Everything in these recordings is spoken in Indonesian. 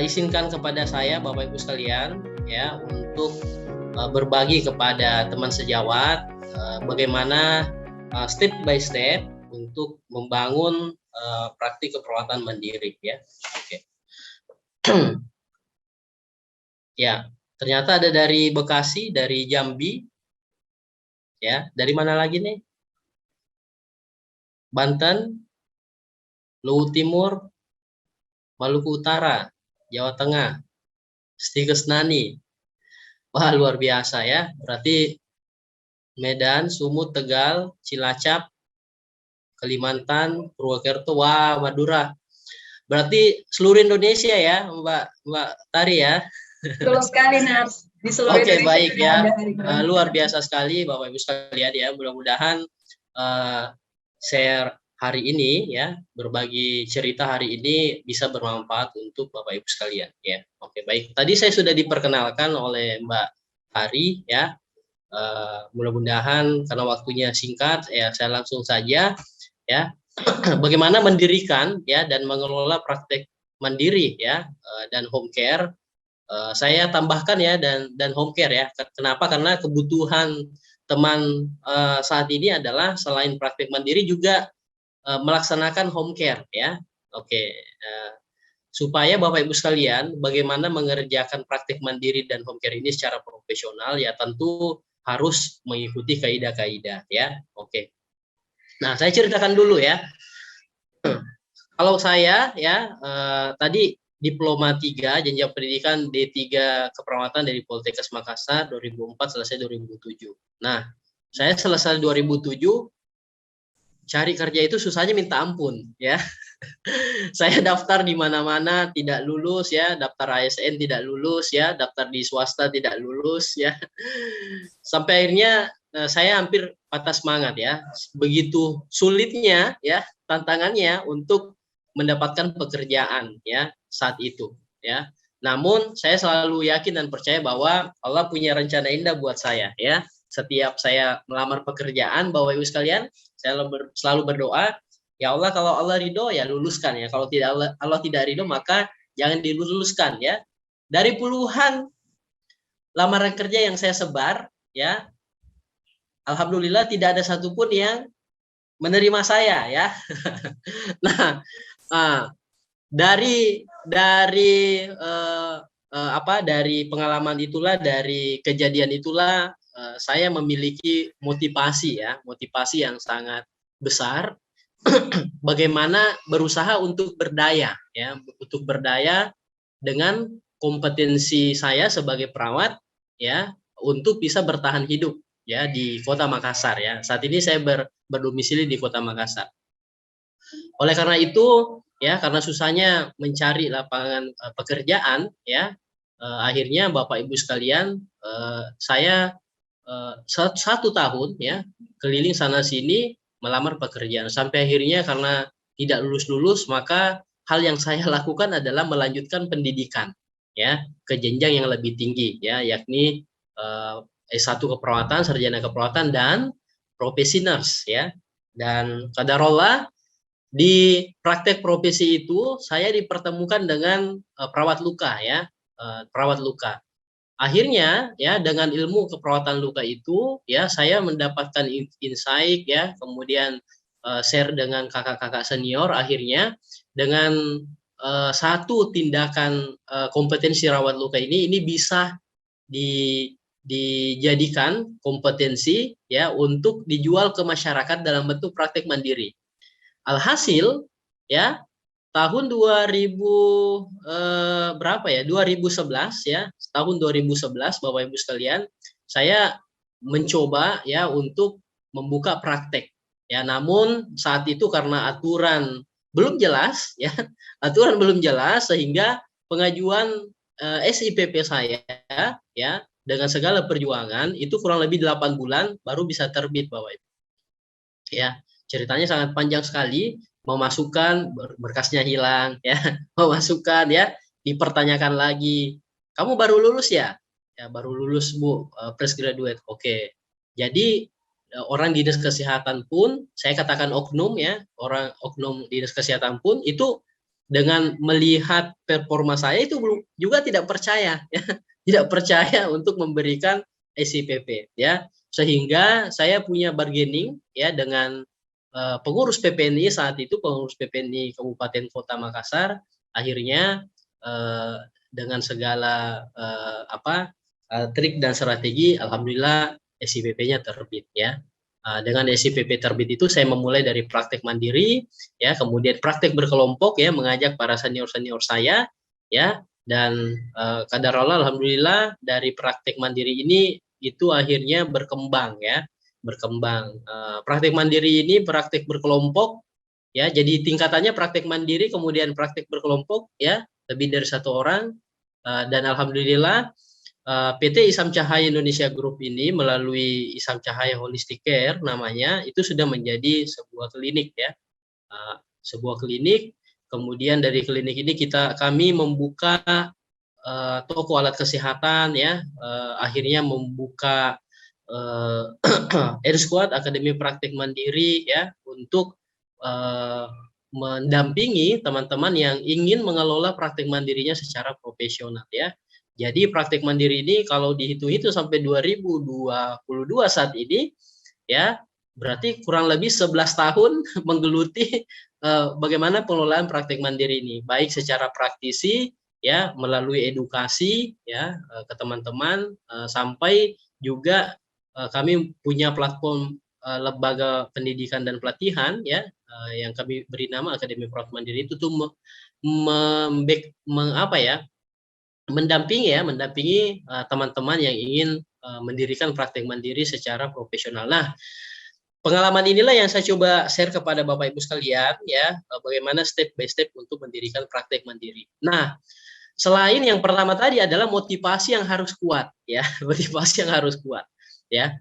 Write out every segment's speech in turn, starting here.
izinkan kepada saya Bapak Ibu sekalian ya untuk berbagi kepada teman sejawat bagaimana step by step untuk membangun praktik keperawatan mandiri ya. Oke. Ya, ternyata ada dari Bekasi, dari Jambi. Ya, dari mana lagi nih? Banten, Luwu Timur, Maluku Utara, Jawa Tengah, Stikesnani. Wah, luar biasa ya. Berarti Medan, Sumut, Tegal, Cilacap, Kalimantan, Purwokerto, wah, Madura. Berarti seluruh Indonesia ya, Mbak Tari ya. Betul sekali, Nars. Di seluruh Oke, Indonesia baik ya. Luar hari biasa sekali Bapak Ibu sekalian ya. Mudah-mudahan share hari ini ya, berbagi cerita hari ini bisa bermanfaat untuk Bapak Ibu sekalian ya. Oke, baik. Tadi saya sudah diperkenalkan oleh Mbak Tari ya. Mudah-mudahan karena waktunya singkat ya, saya langsung saja ya. Bagaimana mendirikan ya dan mengelola praktek mandiri ya dan home care. Saya tambahkan ya dan home care ya. Kenapa? Karena kebutuhan teman saat ini adalah selain praktek mandiri juga melaksanakan home care ya. Oke, supaya Bapak Ibu sekalian bagaimana mengerjakan praktek mandiri dan home care ini secara profesional ya tentu harus mengikuti kaidah-kaidah ya. Oke. Nah, saya ceritakan dulu ya. Kalau saya ya tadi diploma 3 jenjang pendidikan D3 keperawatan dari Poltekkes Makassar 2004 selesai 2007. Nah, saya selesai 2007 cari kerja itu susahnya minta ampun ya. Saya daftar di mana-mana tidak lulus ya, daftar ASN tidak lulus ya, daftar di swasta tidak lulus ya. Sampai akhirnya saya hampir patah semangat ya. Begitu sulitnya ya tantangannya untuk mendapatkan pekerjaan ya saat itu ya. Namun saya selalu yakin dan percaya bahwa Allah punya rencana indah buat saya ya. Setiap saya melamar pekerjaan Bapak Ibu sekalian, saya selalu berdoa, ya Allah kalau Allah ridho ya luluskan ya. Kalau tidak Allah tidak ridho maka jangan diluluskan ya. Dari puluhan lamaran kerja yang saya sebar ya, alhamdulillah tidak ada satupun yang menerima saya ya. Nah, dari pengalaman itulah, dari kejadian itulah saya memiliki motivasi ya, motivasi yang sangat besar bagaimana berusaha untuk berdaya ya, untuk berdaya dengan kompetensi saya sebagai perawat ya untuk bisa bertahan hidup ya di Kota Makassar ya. Saat ini saya berdomisili di Kota Makassar. Oleh karena itu ya, karena susahnya mencari lapangan pekerjaan ya, akhirnya Bapak Ibu sekalian saya 1 tahun ya keliling sana sini melamar pekerjaan sampai akhirnya karena tidak lulus maka hal yang saya lakukan adalah melanjutkan pendidikan ya ke jenjang yang lebih tinggi ya, yakni S1 keperawatan, sarjana keperawatan dan profesi nurse ya. Dan qadarullah di praktek profesi itu saya dipertemukan dengan perawat luka ya, perawat luka. Akhirnya ya dengan ilmu keperawatan luka itu ya saya mendapatkan insight ya, kemudian share dengan kakak-kakak senior, akhirnya dengan satu tindakan kompetensi rawat luka ini bisa dijadikan kompetensi ya untuk dijual ke masyarakat dalam bentuk praktek mandiri. Alhasil ya tahun 2000 berapa ya? 2011 ya. Tahun 2011 Bapak Ibu sekalian, saya mencoba ya untuk membuka praktek. Ya, namun saat itu karena aturan belum jelas ya, aturan belum jelas sehingga pengajuan SIPP saya ya dengan segala perjuangan itu kurang lebih 8 bulan baru bisa terbit Bapak Ibu. Ya, ceritanya sangat panjang sekali. Mau masukkan berkasnya hilang ya, mau masukkan ya dipertanyakan lagi, kamu baru lulus ya? Ya baru lulus Bu, fresh graduate. Oke, jadi orang dinas kesehatan pun, saya katakan oknum ya, orang oknum dinas kesehatan pun itu dengan melihat performa saya itu juga tidak percaya ya, tidak percaya untuk memberikan SIPP ya, sehingga saya punya bargaining ya dengan pengurus PPNI saat itu, pengurus PPNI Kabupaten Kota Makassar. Akhirnya dengan segala trik dan strategi, alhamdulillah SIPP-nya terbit ya. Dengan SIPP terbit itu saya memulai dari praktek mandiri ya, kemudian praktek berkelompok ya, mengajak para senior-senior saya ya, dan qadarullah alhamdulillah dari praktek mandiri ini itu akhirnya berkembang ya, berkembang. Praktek mandiri ini praktek berkelompok ya, jadi tingkatannya praktek mandiri kemudian praktek berkelompok ya, lebih dari 1 orang, dan alhamdulillah PT Isam Cahaya Indonesia Group ini melalui Isam Cahaya Holistic Care namanya, itu sudah menjadi sebuah klinik ya, sebuah klinik. Kemudian dari klinik ini kami membuka toko alat kesehatan ya, akhirnya membuka Squad Akademi Praktik Mandiri ya, untuk mendampingi teman-teman yang ingin mengelola praktik mandirinya secara profesional ya. Jadi praktik mandiri ini kalau dihitung-hitung sampai 2022 saat ini ya, berarti kurang lebih 11 tahun menggeluti bagaimana pengelolaan praktik mandiri ini, baik secara praktisi ya, melalui edukasi ya ke teman-teman, sampai juga kami punya platform lembaga pendidikan dan pelatihan ya, yang kami beri nama Akademi Praktik Mandiri, itu tuh mendampingi teman-teman yang ingin mendirikan praktek mandiri secara profesional. Nah, pengalaman inilah yang saya coba share kepada Bapak Ibu sekalian ya, bagaimana step by step untuk mendirikan praktek mandiri. Nah, selain yang pertama tadi adalah motivasi yang harus kuat ya, motivasi yang harus kuat ya.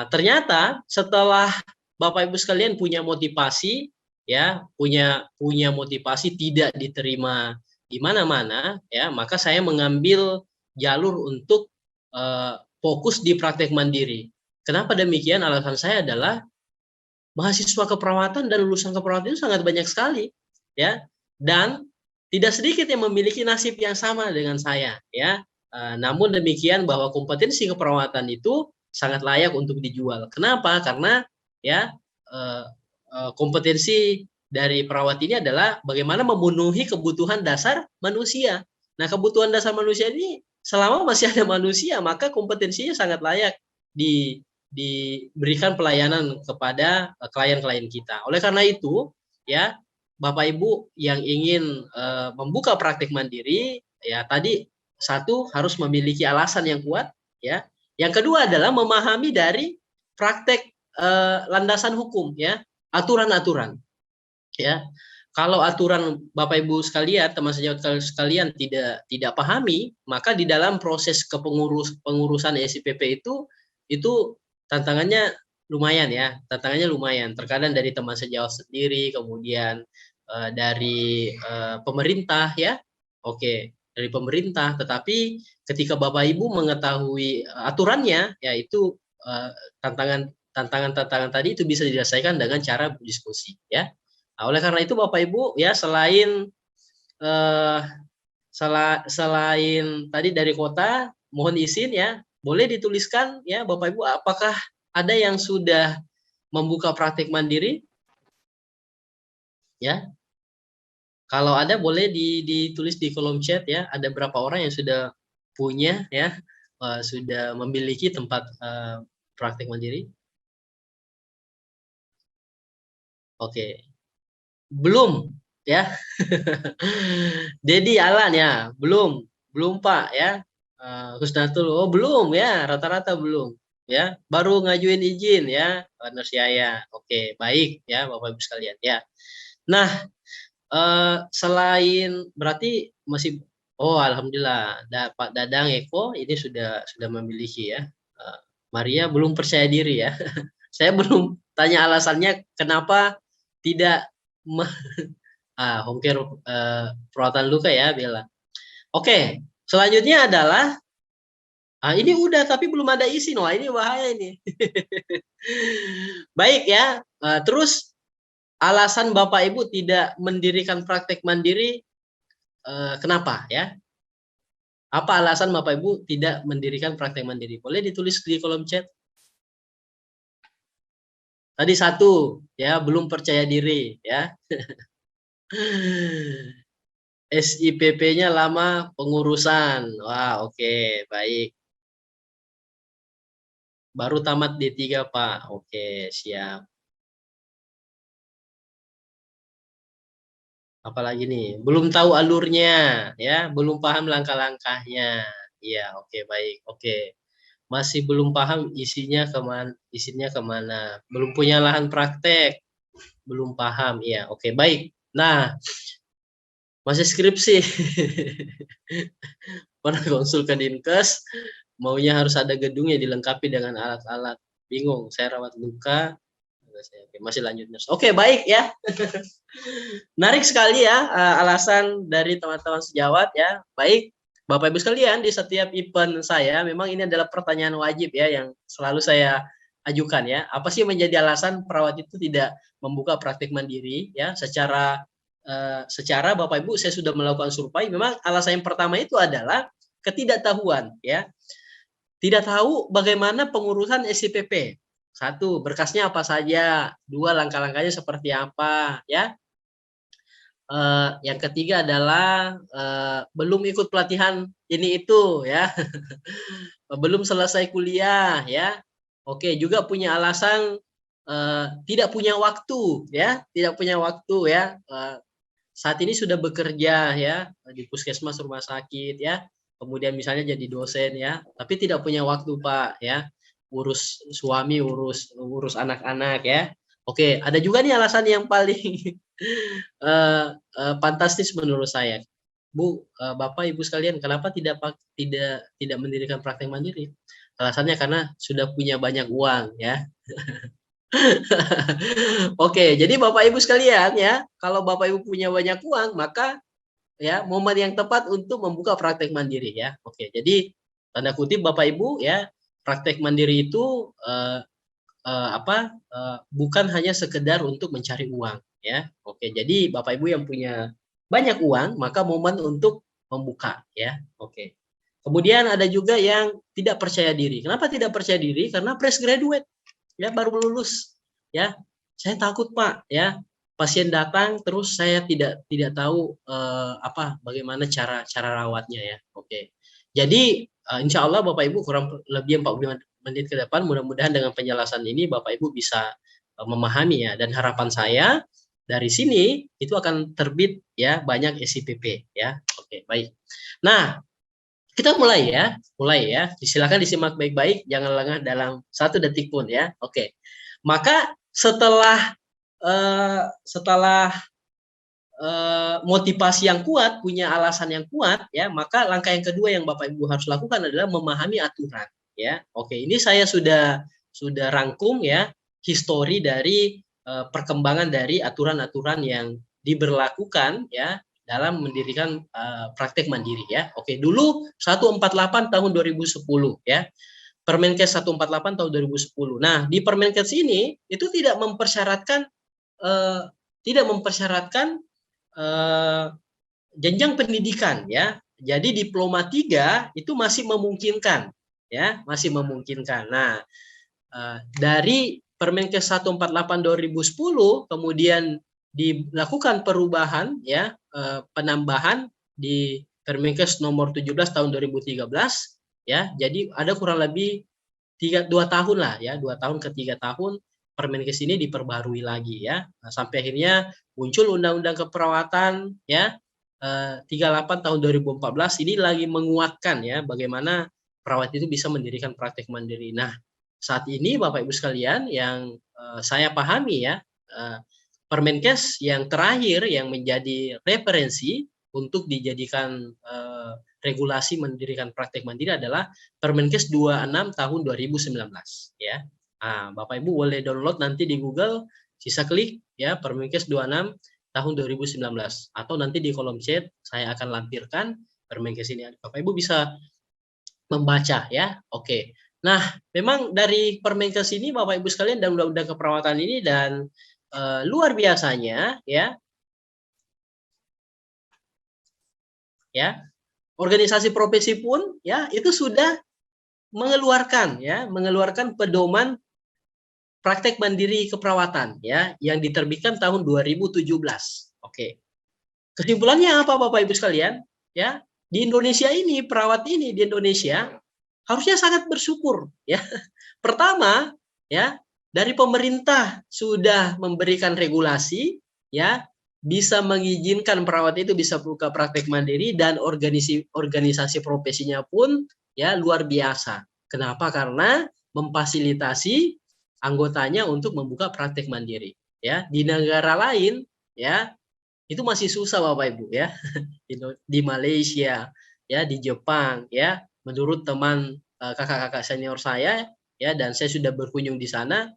Ternyata setelah Bapak Ibu sekalian punya motivasi ya, punya motivasi tidak diterima di mana-mana ya, maka saya mengambil jalur untuk fokus di praktek mandiri. Kenapa demikian? Alasan saya adalah mahasiswa keperawatan dan lulusan keperawatan itu sangat banyak sekali ya, dan tidak sedikit yang memiliki nasib yang sama dengan saya ya. Namun demikian bahwa kompetensi keperawatan itu sangat layak untuk dijual. Kenapa? Karena ya kompetensi dari perawat ini adalah bagaimana memenuhi kebutuhan dasar manusia. Nah, kebutuhan dasar manusia ini selama masih ada manusia, maka kompetensinya sangat layak diberikan pelayanan kepada klien-klien kita. Oleh karena itu, ya, Bapak Ibu yang ingin membuka praktik mandiri, ya tadi satu harus memiliki alasan yang kuat, ya. Yang kedua adalah memahami dari praktek landasan hukum, ya, aturan-aturan. Ya, kalau aturan Bapak Ibu sekalian, teman sejawat sekalian tidak pahami, maka di dalam proses pengurusan SIPP itu tantangannya lumayan ya, tantangannya lumayan. Terkadang dari teman sejawat sendiri, kemudian dari pemerintah ya, oke, dari pemerintah. Tetapi ketika Bapak Ibu mengetahui aturannya, ya itu tantangan tadi itu bisa diselesaikan dengan cara berdiskusi ya. Nah, oleh karena itu Bapak Ibu ya, selain tadi dari kota, mohon izin ya, boleh dituliskan ya Bapak Ibu, apakah ada yang sudah membuka praktik mandiri? Ya. Kalau ada boleh ditulis di kolom chat ya, ada berapa orang yang sudah punya ya, sudah memiliki tempat praktik mandiri? Oke. Belum ya. Dedi Alan ya, belum Pak ya. Husnatul, oh belum ya, rata-rata belum ya, baru ngajuin izin ya, Nursiaya. Oke, baik ya Bapak Ibu sekalian ya. Nah, selain berarti masih, oh alhamdulillah Pak Dadang Eko ini sudah memiliki ya. Maria belum percaya diri ya. Saya belum tanya alasannya kenapa tidak home care perawatan luka ya Bella. Oke, selanjutnya adalah ini udah tapi belum ada izin. Wah, ini bahaya ini. Baik ya. Terus alasan Bapak Ibu tidak mendirikan praktek mandiri kenapa ya? Apa alasan Bapak Ibu tidak mendirikan praktek mandiri? Boleh ditulis di kolom chat. Tadi satu, ya belum percaya diri, ya. SIPP-nya lama pengurusan. Wah, oke, baik. Baru tamat D3, Pak. Oke, siap. Apalagi nih? Belum tahu alurnya, ya, belum paham langkah-langkahnya. Iya, oke, baik. Oke. Masih belum paham isinya kemana. Belum punya lahan praktek, belum paham. Iya, oke, baik. Nah, masih skripsi. Pernah konsul ke Dinkes, maunya harus ada gedungnya dilengkapi dengan alat-alat. Bingung, saya rawat luka. Oke, masih lanjut. Oke, baik ya. Menarik sekali ya alasan dari teman-teman sejawat ya. Baik, Bapak Ibu sekalian, di setiap event saya memang ini adalah pertanyaan wajib ya yang selalu saya ajukan ya. Apa sih yang menjadi alasan perawat itu tidak membuka praktik mandiri ya? Secara Bapak Ibu saya sudah melakukan survei, memang alasan yang pertama itu adalah ketidaktahuan ya. Tidak tahu bagaimana pengurusan SIPP. Satu, berkasnya apa saja. Dua, langkah-langkahnya seperti apa ya. Yang ketiga adalah belum ikut pelatihan ini itu ya. Belum selesai kuliah ya. Oke, juga punya alasan tidak punya waktu ya, tidak punya waktu ya. Saat ini sudah bekerja ya di puskesmas rumah sakit ya. Kemudian misalnya jadi dosen ya, tapi tidak punya waktu Pak ya. Urus suami, urus anak-anak ya. Oke, ada juga nih alasan yang paling fantastis menurut saya. Bu, Bapak, Ibu sekalian, kenapa tidak mendirikan praktek mandiri? Alasannya karena sudah punya banyak uang ya. Oke, jadi Bapak Ibu sekalian ya, kalau Bapak Ibu punya banyak uang, maka ya momen yang tepat untuk membuka praktek mandiri ya. Oke, jadi tanda kutip Bapak Ibu ya, praktek mandiri itu bukan hanya sekedar untuk mencari uang ya. Oke, jadi Bapak Ibu yang punya banyak uang maka momen untuk membuka ya. Oke. Kemudian ada juga yang tidak percaya diri. Kenapa tidak percaya diri? Karena fresh graduate ya, baru lulus ya. Saya takut Pak ya. Pasien datang terus saya tidak tahu bagaimana cara rawatnya ya. Oke. Jadi insya Allah Bapak Ibu kurang lebih 45 menit ke depan, mudah-mudahan dengan penjelasan ini Bapak Ibu bisa memahami ya, dan harapan saya dari sini itu akan terbit ya banyak SIPP ya. Oke, baik. Nah, kita mulai ya. Silakan disimak baik-baik, jangan lengah dalam 1 detik pun ya. Oke. Maka setelah motivasi yang kuat, punya alasan yang kuat ya, maka langkah yang kedua yang Bapak Ibu harus lakukan adalah memahami aturan ya. Oke, ini saya sudah rangkum ya histori dari perkembangan dari aturan-aturan yang diberlakukan ya dalam mendirikan praktek mandiri ya. Oke, dulu 148 tahun 2010 ya. Permenkes 148 tahun 2010. Nah, di Permenkes ini itu tidak mempersyaratkan jenjang pendidikan ya. Jadi diploma 3 itu masih memungkinkan ya, masih memungkinkan. Nah, dari Permenkes 148 2010 kemudian dilakukan perubahan ya, penambahan di Permenkes nomor 17 tahun 2013 ya. Jadi ada kurang lebih 2 tahun lah ya, 2 tahun ke 3 tahun Permenkes ini diperbarui lagi ya. Nah, sampai akhirnya muncul Undang-Undang Keperawatan ya 38 tahun 2014 ini lagi menguatkan ya bagaimana perawat itu bisa mendirikan praktek mandiri. Nah, saat ini Bapak Ibu sekalian yang saya pahami ya, Permenkes yang terakhir yang menjadi referensi untuk dijadikan regulasi mendirikan praktek mandiri adalah Permenkes 26 tahun 2019 ya. Nah, Bapak Ibu boleh download nanti di Google, sisa klik ya Permenkes 26 tahun 2019 atau nanti di kolom chat saya akan lampirkan Permenkes ini. Bapak Ibu bisa membaca ya. Oke. Nah, memang dari Permenkes ini Bapak Ibu sekalian dan Undang-Undang Keperawatan ini dan luar biasanya ya organisasi profesi pun ya itu sudah mengeluarkan pedoman praktek mandiri keperawatan ya yang diterbitkan tahun 2017. Oke. Kesimpulannya apa Bapak Ibu sekalian? Ya, di Indonesia ini perawat ini di Indonesia harusnya sangat bersyukur ya. Pertama, ya, dari pemerintah sudah memberikan regulasi ya, bisa mengizinkan perawat itu bisa buka praktek mandiri dan organisasi profesinya pun ya luar biasa. Kenapa? Karena memfasilitasi anggotanya untuk membuka praktek mandiri. Ya, di negara lain ya itu masih susah Bapak Ibu ya. Di Malaysia, ya, di Jepang ya, menurut teman kakak-kakak senior saya ya dan saya sudah berkunjung di sana,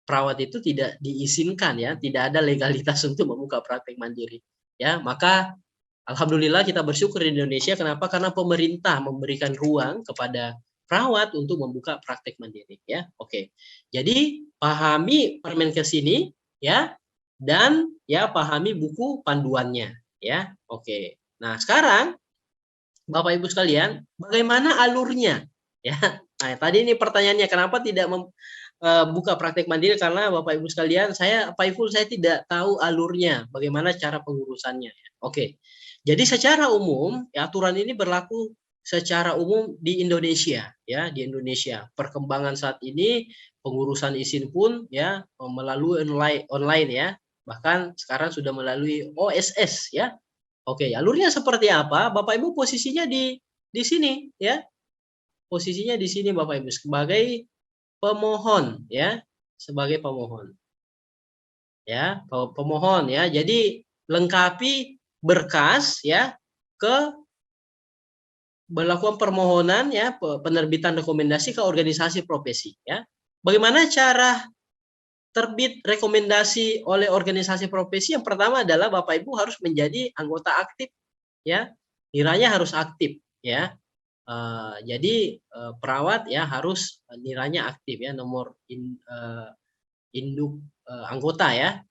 perawat itu tidak diizinkan ya, tidak ada legalitas untuk membuka praktek mandiri. Ya, maka alhamdulillah kita bersyukur di Indonesia. Kenapa? Karena pemerintah memberikan ruang kepada perawat untuk membuka praktek mandiri ya. Oke. Jadi pahami Permenkes ini ya dan ya pahami buku panduannya ya. Oke. Nah, sekarang Bapak Ibu sekalian, bagaimana alurnya? Ya. Nah, tadi ini pertanyaannya kenapa tidak buka praktek mandiri karena Bapak Ibu sekalian, Pak Iful saya tidak tahu alurnya, bagaimana cara pengurusannya. Oke. Jadi secara umum, ya, aturan ini berlaku secara umum di Indonesia, ya, di Indonesia. Perkembangan saat ini pengurusan izin pun ya melalui online ya. Bahkan sekarang sudah melalui OSS ya. Oke, alurnya seperti apa? Bapak Ibu posisinya di sini ya. Posisinya di sini Bapak Ibu sebagai pemohon ya, sebagai pemohon. Ya, pemohon ya. Jadi lengkapi berkas ya ke melakukan permohonan ya penerbitan rekomendasi ke organisasi profesi ya. Bagaimana cara terbit rekomendasi oleh organisasi profesi? Yang pertama adalah Bapak Ibu harus menjadi anggota aktif ya. Nilainya harus aktif ya. Jadi perawat ya harus nilainya aktif ya, nomor induk anggota ya.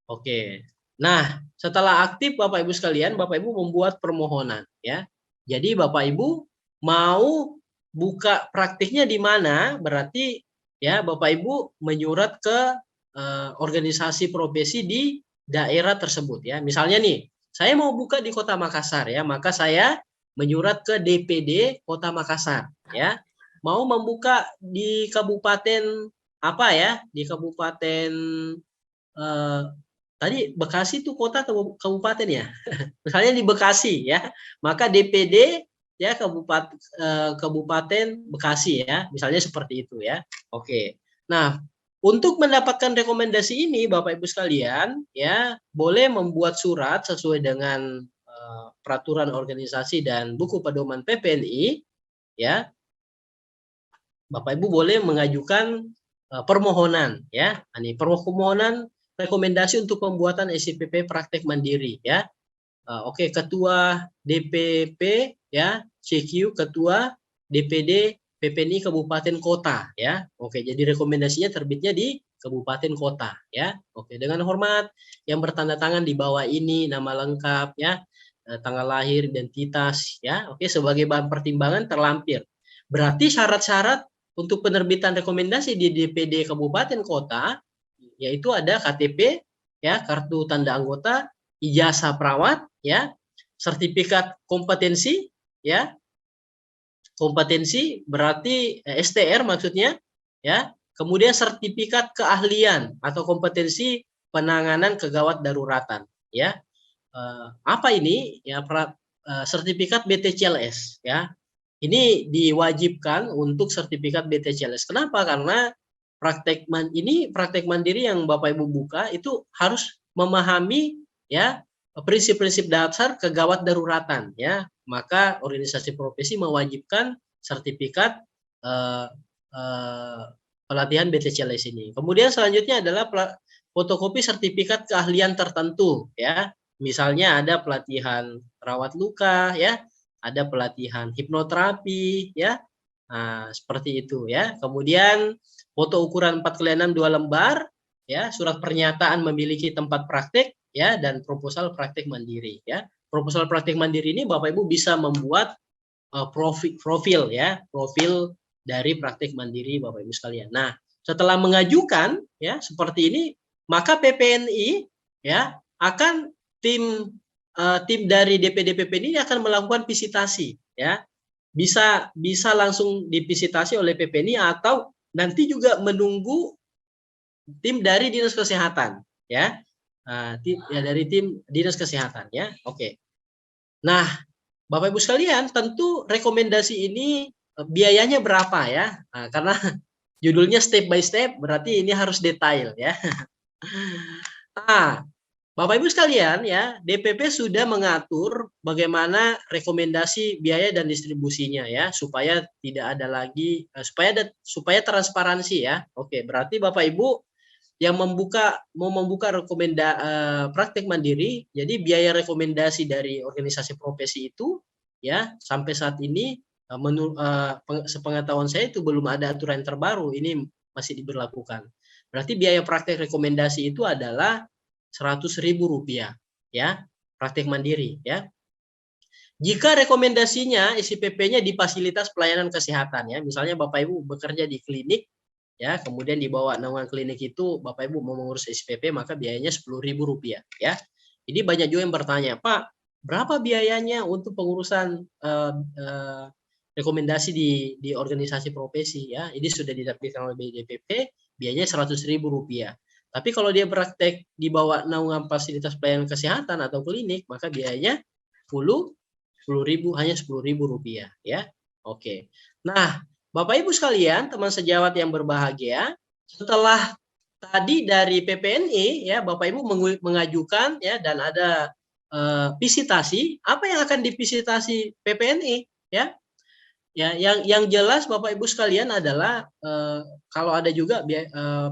Oke. Nah, setelah aktif Bapak Ibu sekalian, Bapak Ibu membuat permohonan ya. Jadi Bapak Ibu mau buka praktiknya di mana? Berarti ya Bapak Ibu menyurat ke organisasi profesi di daerah tersebut ya. Misalnya nih, saya mau buka di Kota Makassar ya, maka saya menyurat ke DPD Kota Makassar ya. Mau membuka di kabupaten apa ya? Di kabupaten tadi Bekasi itu kota atau kabupaten ya? Misalnya di Bekasi ya, maka DPD ya Kabupaten Bekasi ya, misalnya seperti itu ya. Oke. Nah, untuk mendapatkan rekomendasi ini Bapak Ibu sekalian ya, boleh membuat surat sesuai dengan peraturan organisasi dan buku pedoman PPNI ya. Bapak Ibu boleh mengajukan permohonan ya. Ini permohonan rekomendasi untuk pembuatan SIPP praktek mandiri ya. Oke, ketua DPP ya, CQ, ketua DPD PPNI kabupaten kota ya. Oke, jadi rekomendasinya terbitnya di kabupaten kota ya. Oke, dengan hormat yang bertanda tangan di bawah ini nama lengkap ya, tanggal lahir, identitas ya. Oke, sebagai bahan pertimbangan terlampir. Berarti syarat-syarat untuk penerbitan rekomendasi di DPD kabupaten kota yaitu ada KTP ya, kartu tanda anggota, ijazah perawat ya, sertifikat kompetensi ya. Kompetensi berarti STR maksudnya ya. Kemudian sertifikat keahlian atau kompetensi penanganan kegawat daruratan ya. Apa ini ya, sertifikat BTCLS ya. Ini diwajibkan untuk sertifikat BTCLS. Kenapa? Karena praktek mandiri yang Bapak Ibu buka itu harus memahami ya prinsip-prinsip dasar kegawat daruratan ya. Maka organisasi profesi mewajibkan sertifikat pelatihan BTCLS ini. Kemudian selanjutnya adalah fotokopi sertifikat keahlian tertentu ya. Misalnya ada pelatihan rawat luka ya, ada pelatihan hipnoterapi ya. Nah, seperti itu ya. Kemudian foto ukuran 4x6 2 lembar ya, surat pernyataan memiliki tempat praktek ya, dan proposal praktek mandiri ya. Proposal praktek mandiri ini Bapak Ibu bisa membuat profil ya, profil dari praktek mandiri Bapak Ibu sekalian. Nah, setelah mengajukan ya seperti ini, maka PPNI ya akan tim dari DPD PPNI akan melakukan visitasi ya. Bisa langsung divisitasi oleh PPNI atau nanti juga menunggu tim dari Dinas Kesehatan ya. Dari tim Dinas Kesehatan ya. Oke. Nah, Bapak Ibu sekalian, tentu rekomendasi ini biayanya berapa ya? Nah, karena judulnya step by step, berarti ini harus detail ya. Nah, Bapak Ibu sekalian ya, DPP sudah mengatur bagaimana rekomendasi biaya dan distribusinya ya, supaya tidak ada lagi supaya transparansi ya. Oke, berarti Bapak Ibu yang mau membuka praktek mandiri, jadi biaya rekomendasi dari organisasi profesi itu ya sampai saat ini sepengetahuan saya itu belum ada aturan terbaru, ini masih diberlakukan. Berarti biaya praktek rekomendasi itu adalah Rp100.000 ya, praktek mandiri ya. Jika rekomendasinya SIPP-nya di fasilitas pelayanan kesehatan ya, misalnya Bapak Ibu bekerja di klinik ya, kemudian di bawah naungan klinik itu Bapak Ibu mau mengurus SPP, maka biayanya Rp10.000 ya. Jadi banyak juga yang bertanya, Pak, berapa biayanya untuk pengurusan rekomendasi di organisasi profesi ya? Ini sudah diterbitkan oleh BDPP, biayanya Rp100.000. Tapi kalau dia praktek di bawah naungan fasilitas pelayanan kesehatan atau klinik, maka biayanya hanya Rp10.000 ya. Oke. Nah, Bapak Ibu sekalian, teman sejawat yang berbahagia, setelah tadi dari PPNI ya, Bapak Ibu mengajukan ya dan ada visitasi, apa yang akan divisitasi PPNI ya? Ya, yang jelas Bapak Ibu sekalian adalah kalau ada juga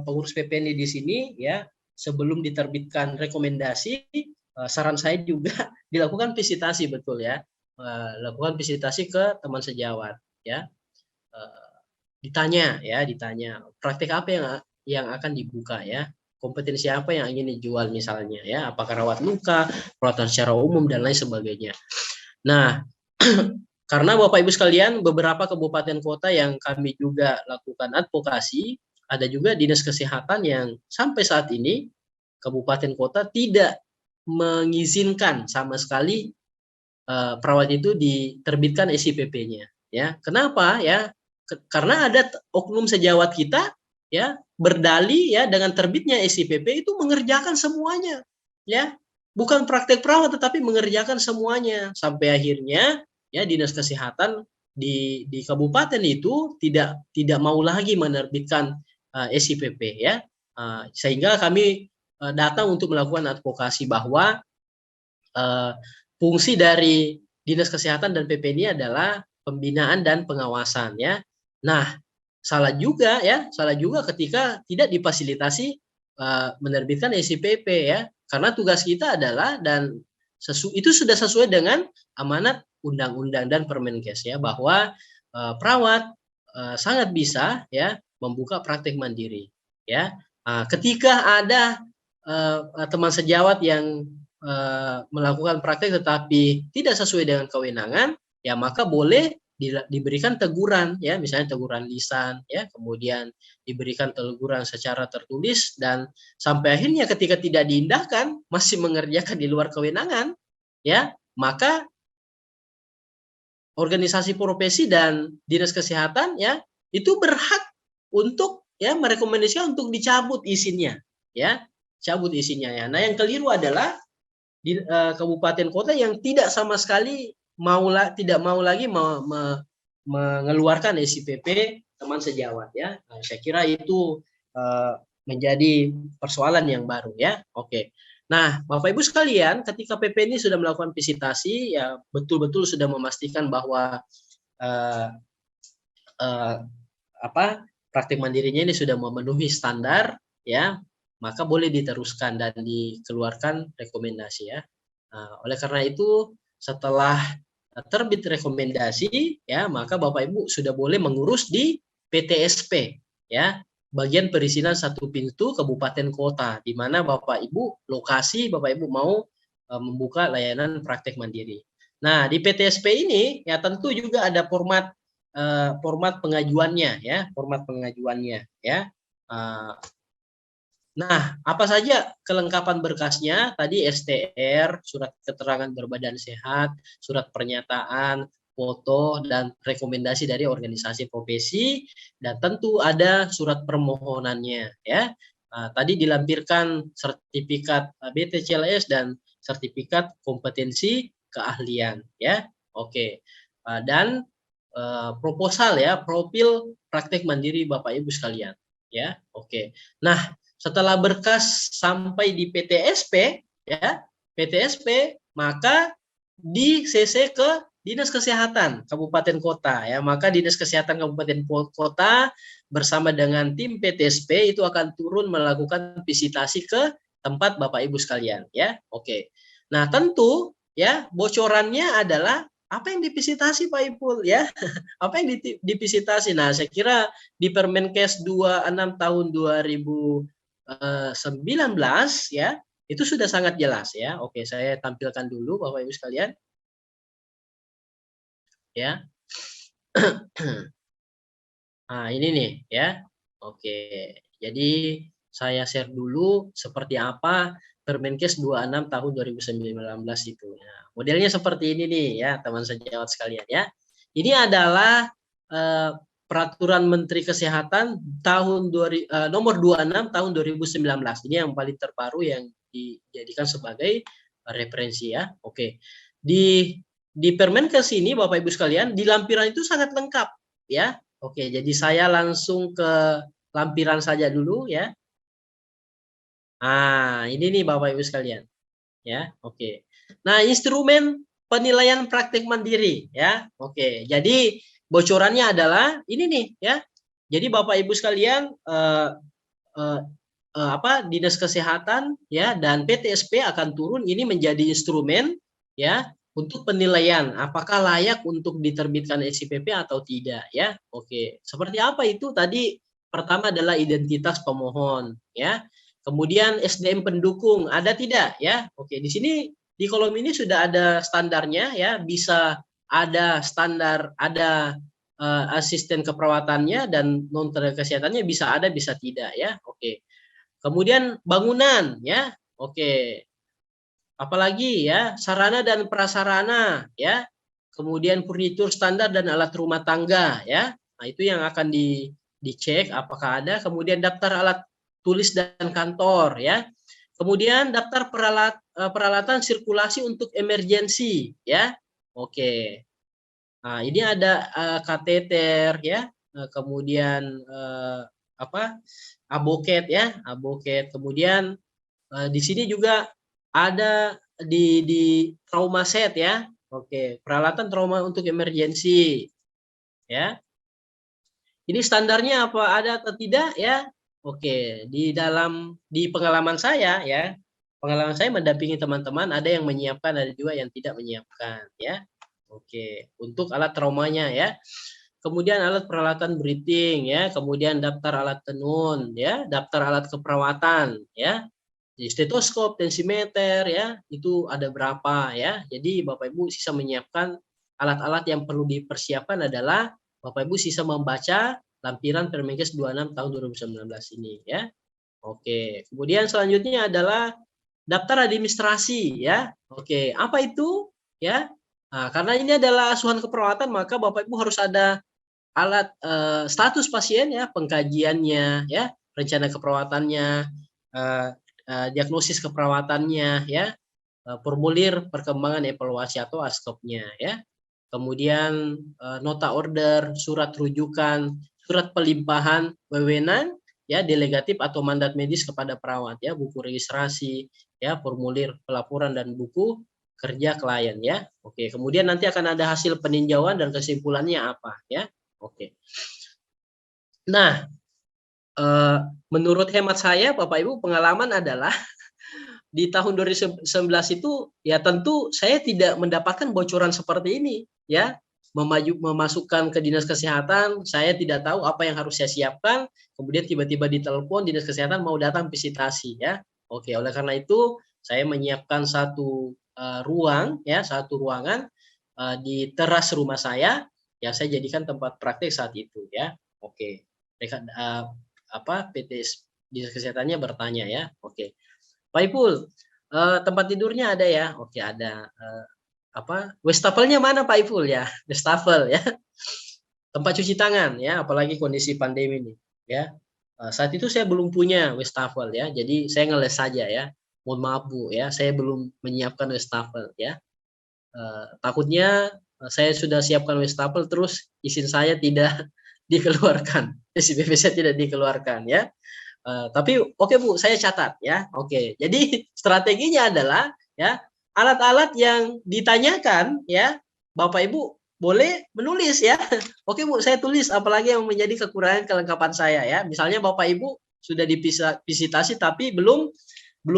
pengurus PPNI di sini ya, sebelum diterbitkan rekomendasi, saran saya juga dilakukan visitasi betul ya, lakukan visitasi ke teman sejawat ya. Ditanya praktek apa yang akan dibuka ya, kompetensi apa yang ingin dijual misalnya ya, apakah rawat luka, perawatan secara umum dan lain sebagainya. Nah, karena Bapak Ibu sekalian, beberapa kabupaten kota yang kami juga lakukan advokasi, ada juga dinas kesehatan yang sampai saat ini kabupaten kota tidak mengizinkan sama sekali perawat itu diterbitkan SIPP-nya ya. Kenapa ya? Karena ada oknum sejawat kita ya berdalih ya dengan terbitnya SIPP itu mengerjakan semuanya ya, bukan praktek perawat tetapi mengerjakan semuanya, sampai akhirnya ya dinas kesehatan di kabupaten itu tidak mau lagi menerbitkan SIPP ya, sehingga kami datang untuk melakukan advokasi bahwa fungsi dari dinas kesehatan dan PPNI adalah pembinaan dan pengawasan ya. Nah, salah juga ketika tidak difasilitasi menerbitkan SIPP ya, karena tugas kita adalah dan itu sudah sesuai dengan amanat undang-undang dan Permenkes ya, bahwa perawat sangat bisa ya membuka praktek mandiri ya. Ketika ada teman sejawat yang melakukan praktek tetapi tidak sesuai dengan kewenangan ya, maka boleh diberikan teguran ya, misalnya teguran lisan ya, kemudian diberikan teguran secara tertulis, dan sampai akhirnya ketika tidak diindahkan masih mengerjakan di luar kewenangan ya, maka organisasi profesi dan dinas kesehatan ya itu berhak untuk ya merekomendasikan untuk dicabut izinnya ya, cabut izinnya ya. Nah, yang keliru adalah di kabupaten kota yang tidak sama sekali tidak mau lagi mengeluarkan SIPP teman sejawat ya. Nah, saya kira itu menjadi persoalan yang baru ya. Oke. Nah, Bapak Ibu sekalian, ketika PPNI sudah melakukan visitasi ya, betul-betul sudah memastikan bahwa praktik mandirinya ini sudah memenuhi standar ya, maka boleh diteruskan dan dikeluarkan rekomendasi ya. Nah, oleh karena itu setelah terbit rekomendasi ya, maka Bapak Ibu sudah boleh mengurus di PTSP ya. bagian perizinan satu pintu kabupaten kota, di mana Bapak Ibu lokasi Bapak Ibu mau membuka layanan praktek mandiri. Nah, di PTSP ini ya tentu juga ada format pengajuannya ya, format pengajuannya ya. Nah, apa saja kelengkapan berkasnya? Tadi STR, surat keterangan berbadan sehat, surat pernyataan, foto, dan rekomendasi dari organisasi profesi, dan tentu ada surat permohonannya. Ya, tadi dilampirkan sertifikat BTCLS dan sertifikat kompetensi keahlian. Ya, oke. Dan proposal ya, profil praktek mandiri Bapak Ibu sekalian. Ya, oke. Nah, setelah berkas sampai di PTSP, ya, PTSP, maka di CC ke Dinas Kesehatan Kabupaten Kota, ya, maka Dinas Kesehatan Kabupaten Kota bersama dengan tim PTSP itu akan turun melakukan visitasi ke tempat Bapak Ibu sekalian, ya, oke. Nah, tentu, ya, bocorannya adalah apa yang divisitasi Pak Ipul, ya, apa yang divisitasi. Nah, saya kira di Permenkes 26 tahun 2019 ya, itu sudah sangat jelas ya. Oke, saya tampilkan dulu Bapak Ibu sekalian. Ya. Nah, ini nih ya. Oke. Jadi saya share dulu seperti apa Permenkes 26 tahun 2019 itu. Nah, modelnya seperti ini nih ya, teman sejawat sekalian ya. Ini adalah Peraturan Menteri Kesehatan tahun nomor 26 tahun 2019. Ini yang paling terbaru yang dijadikan sebagai referensi ya. Oke. Di Permenkes ini Bapak Ibu sekalian, di lampiran itu sangat lengkap ya. Oke, jadi saya langsung ke lampiran saja dulu ya. Nah, ini nih Bapak Ibu sekalian. Ya, oke. Nah, instrumen penilaian praktik mandiri ya. Oke, jadi bocorannya adalah ini nih ya. Jadi Bapak Ibu sekalian Dinas Kesehatan ya dan PTSP akan turun ini menjadi instrumen ya untuk penilaian apakah layak untuk diterbitkan SIPP atau tidak ya. Oke. Seperti apa itu? Tadi pertama adalah identitas pemohon ya. Kemudian SDM pendukung ada tidak ya? Oke, di sini di kolom ini sudah ada standarnya ya, bisa ada standar, ada asisten keperawatannya dan non tenaga kesehatannya bisa ada bisa tidak ya. Oke. Kemudian bangunan ya. Oke. Apalagi ya, sarana dan prasarana ya. Kemudian furnitur standar dan alat rumah tangga ya. Nah, itu yang akan dicek apakah ada. Kemudian daftar alat tulis dan kantor ya. Kemudian daftar peralatan sirkulasi untuk emergensi ya. Oke. Nah, ini ada kateter ya. Kemudian aboket ya, aboket. Kemudian di sini juga ada di trauma set ya. Oke, peralatan trauma untuk emergensi ya. Ini standarnya apa ada atau tidak ya? Oke, di pengalaman saya ya, pengalaman saya mendampingi teman-teman ada yang menyiapkan, ada juga yang tidak menyiapkan ya. Oke, untuk alat traumanya ya. Kemudian alat peralatan breathing ya, kemudian daftar alat tenun ya, daftar alat keperawatan ya. Stetoskop, tensimeter ya, itu ada berapa ya. Jadi Bapak Ibu sisa menyiapkan alat-alat yang perlu dipersiapkan adalah Bapak Ibu sisa membaca lampiran Permenkes 26 tahun 2019 ini ya. Oke, kemudian selanjutnya adalah daftar administrasi ya. Oke, apa itu ya? Nah, karena ini adalah asuhan keperawatan maka Bapak Ibu harus ada alat status pasien ya, pengkajiannya ya, rencana keperawatannya, diagnosis keperawatannya ya, formulir perkembangan evaluasi atau ASKOP-nya ya. Kemudian nota order, surat rujukan, surat pelimpahan wewenang ya, delegatif atau mandat medis kepada perawat ya, buku registrasi ya, formulir pelaporan dan buku kerja klien ya. Oke, kemudian nanti akan ada hasil peninjauan dan kesimpulannya apa ya. Oke. Nah, menurut hemat saya Bapak Ibu pengalaman adalah di tahun 2019 itu ya tentu saya tidak mendapatkan bocoran seperti ini ya. memasukkan ke dinas kesehatan, saya tidak tahu apa yang harus saya siapkan, kemudian tiba-tiba ditelepon dinas kesehatan mau datang visitasi ya. Oke, oleh karena itu saya menyiapkan satu ruang ya, satu ruangan di teras rumah saya yang saya jadikan tempat praktek saat itu ya. Oke. PTS dinas kesehatannya bertanya ya. Oke. Pak Ipul, tempat tidurnya ada ya? Oke, ada. Wastafelnya mana Pak Ipul ya? Wastafel ya. Tempat cuci tangan ya, apalagi kondisi pandemi ini ya. Saat itu saya belum punya wastafel ya, jadi saya ngeles saja ya. Mohon maaf Bu ya, saya belum menyiapkan wastafel ya. Takutnya saya sudah siapkan wastafel terus izin saya tidak dikeluarkan, SPP saya tidak dikeluarkan ya. Tapi oke Bu, saya catat ya. Oke, jadi strateginya adalah ya alat-alat yang ditanyakan ya Bapak Ibu boleh menulis ya. Oke Bu, saya tulis apalagi yang menjadi kekurangan kelengkapan saya ya. Misalnya Bapak Ibu sudah visitasi tapi belum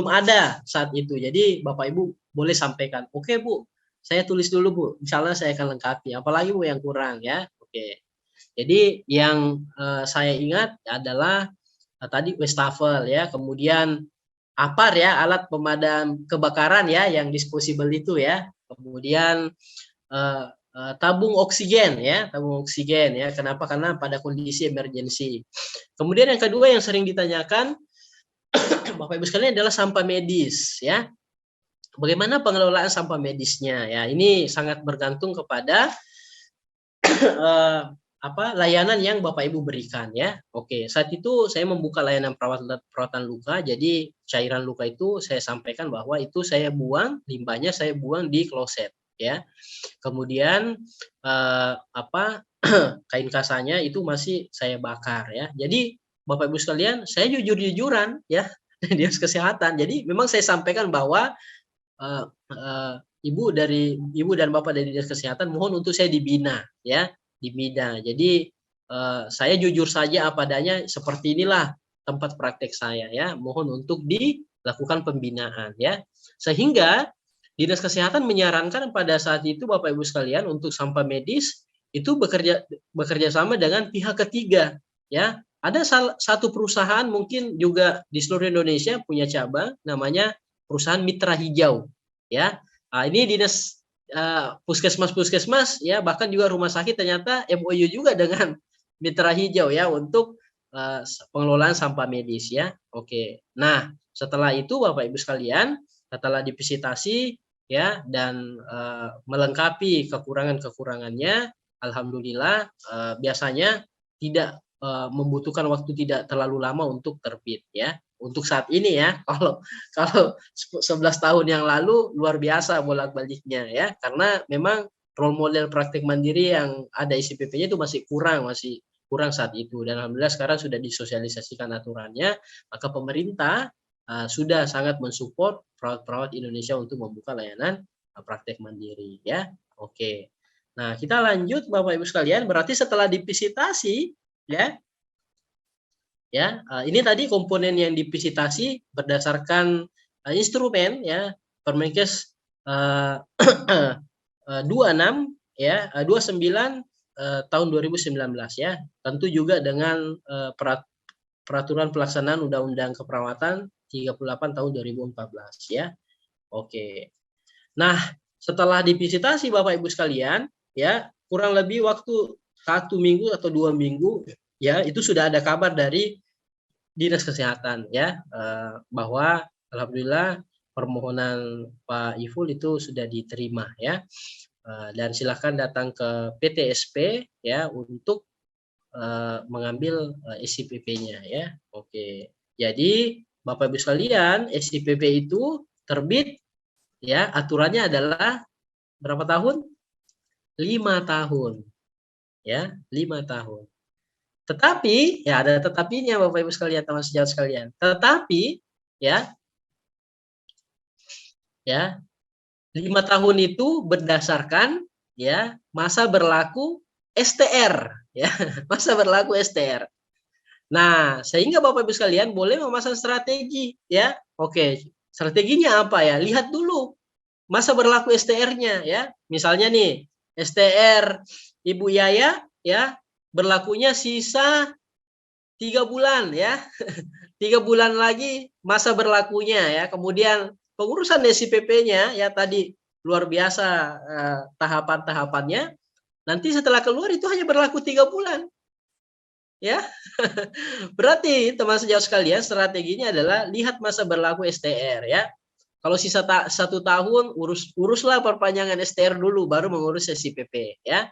ada saat itu. Jadi Bapak Ibu boleh sampaikan. Oke Bu, saya tulis dulu Bu. Misalnya saya akan lengkapi. Apalagi Bu yang kurang ya. Oke. Jadi yang saya ingat adalah tadi wastafel ya, kemudian APAR ya, alat pemadam kebakaran ya yang disposable itu ya. Kemudian tabung oksigen ya, tabung oksigen ya. Kenapa? Karena pada kondisi emergensi. Kemudian yang kedua yang sering ditanyakan Bapak Ibu sekalian adalah sampah medis ya. Bagaimana pengelolaan sampah medisnya ya? Ini sangat bergantung kepada layanan yang Bapak Ibu berikan ya. Oke, saat itu saya membuka layanan perawatan luka. Jadi cairan luka itu saya sampaikan bahwa itu saya buang, limbahnya saya buang di kloset ya. Kemudian kain kasanya itu masih saya bakar ya. Jadi Bapak Ibu sekalian, saya jujur-jujuran ya di dinas kesehatan. Jadi memang saya sampaikan bahwa Ibu dan Bapak dari dinas kesehatan mohon untuk saya dibina ya, dibina. Jadi saya jujur saja apa adanya, seperti inilah tempat praktek saya ya. Mohon untuk dilakukan pembinaan ya. Sehingga dinas kesehatan menyarankan pada saat itu Bapak Ibu sekalian untuk sampah medis itu bekerja sama dengan pihak ketiga ya. Ada satu perusahaan mungkin juga di seluruh Indonesia punya cabang namanya perusahaan Mitra Hijau ya. Ini dinas puskesmas ya, bahkan juga rumah sakit ternyata MOU juga dengan Mitra Hijau ya untuk pengelolaan sampah medis ya. Oke. Nah, setelah itu Bapak Ibu sekalian, setelah divisitasi ya dan melengkapi kekurangan-kekurangannya, alhamdulillah biasanya tidak membutuhkan waktu tidak terlalu lama untuk terbit ya. Untuk saat ini ya, kalau 11 tahun yang lalu luar biasa bolak-baliknya ya, karena memang role model praktik mandiri yang ada SPP-nya itu masih kurang saat itu, dan alhamdulillah sekarang sudah disosialisasikan aturannya, maka pemerintah sudah sangat mensupport perawat-perawat Indonesia untuk membuka layanan praktek mandiri ya. Oke. Nah, kita lanjut Bapak Ibu sekalian, berarti setelah divisitasi ya. Ya, ini tadi komponen yang divisitasi berdasarkan instrumen ya Permenkes 26 ya 29 tahun 2019 ya. Tentu juga dengan peraturan pelaksanaan Undang-Undang Keperawatan 38 tahun 2014 ya. Oke. Nah, setelah divisitasi Bapak Ibu sekalian ya, kurang lebih waktu 1 minggu atau 2 minggu ya, itu sudah ada kabar dari dinas kesehatan ya, bahwa alhamdulillah permohonan Pak Iful itu sudah diterima ya, dan silakan datang ke PTSP ya untuk mengambil SIPP-nya ya. Oke, jadi Bapak Ibu sekalian, SIPP itu terbit ya, aturannya adalah berapa tahun? 5 tahun ya, 5 tahun. Tetapi ya ada tetapinya Bapak Ibu sekalian, teman sejawat sekalian. Tetapi ya 5 tahun itu berdasarkan ya masa berlaku STR ya, masa berlaku STR. Nah, sehingga Bapak Ibu sekalian boleh memasang strategi ya. Oke, strateginya apa ya? Lihat dulu masa berlaku STR-nya ya. Misalnya nih, STR Ibu Yaya ya berlakunya sisa 3 bulan ya. 3 bulan lagi masa berlakunya ya. Kemudian pengurusan SIPP-nya ya tadi luar biasa tahapan-tahapannya. Nanti setelah keluar itu hanya berlaku 3 bulan. Ya. Berarti teman sejauh sekalian strateginya adalah lihat masa berlaku STR ya. Kalau sisa 1 tahun uruslah perpanjangan STR dulu baru mengurus SIPP ya.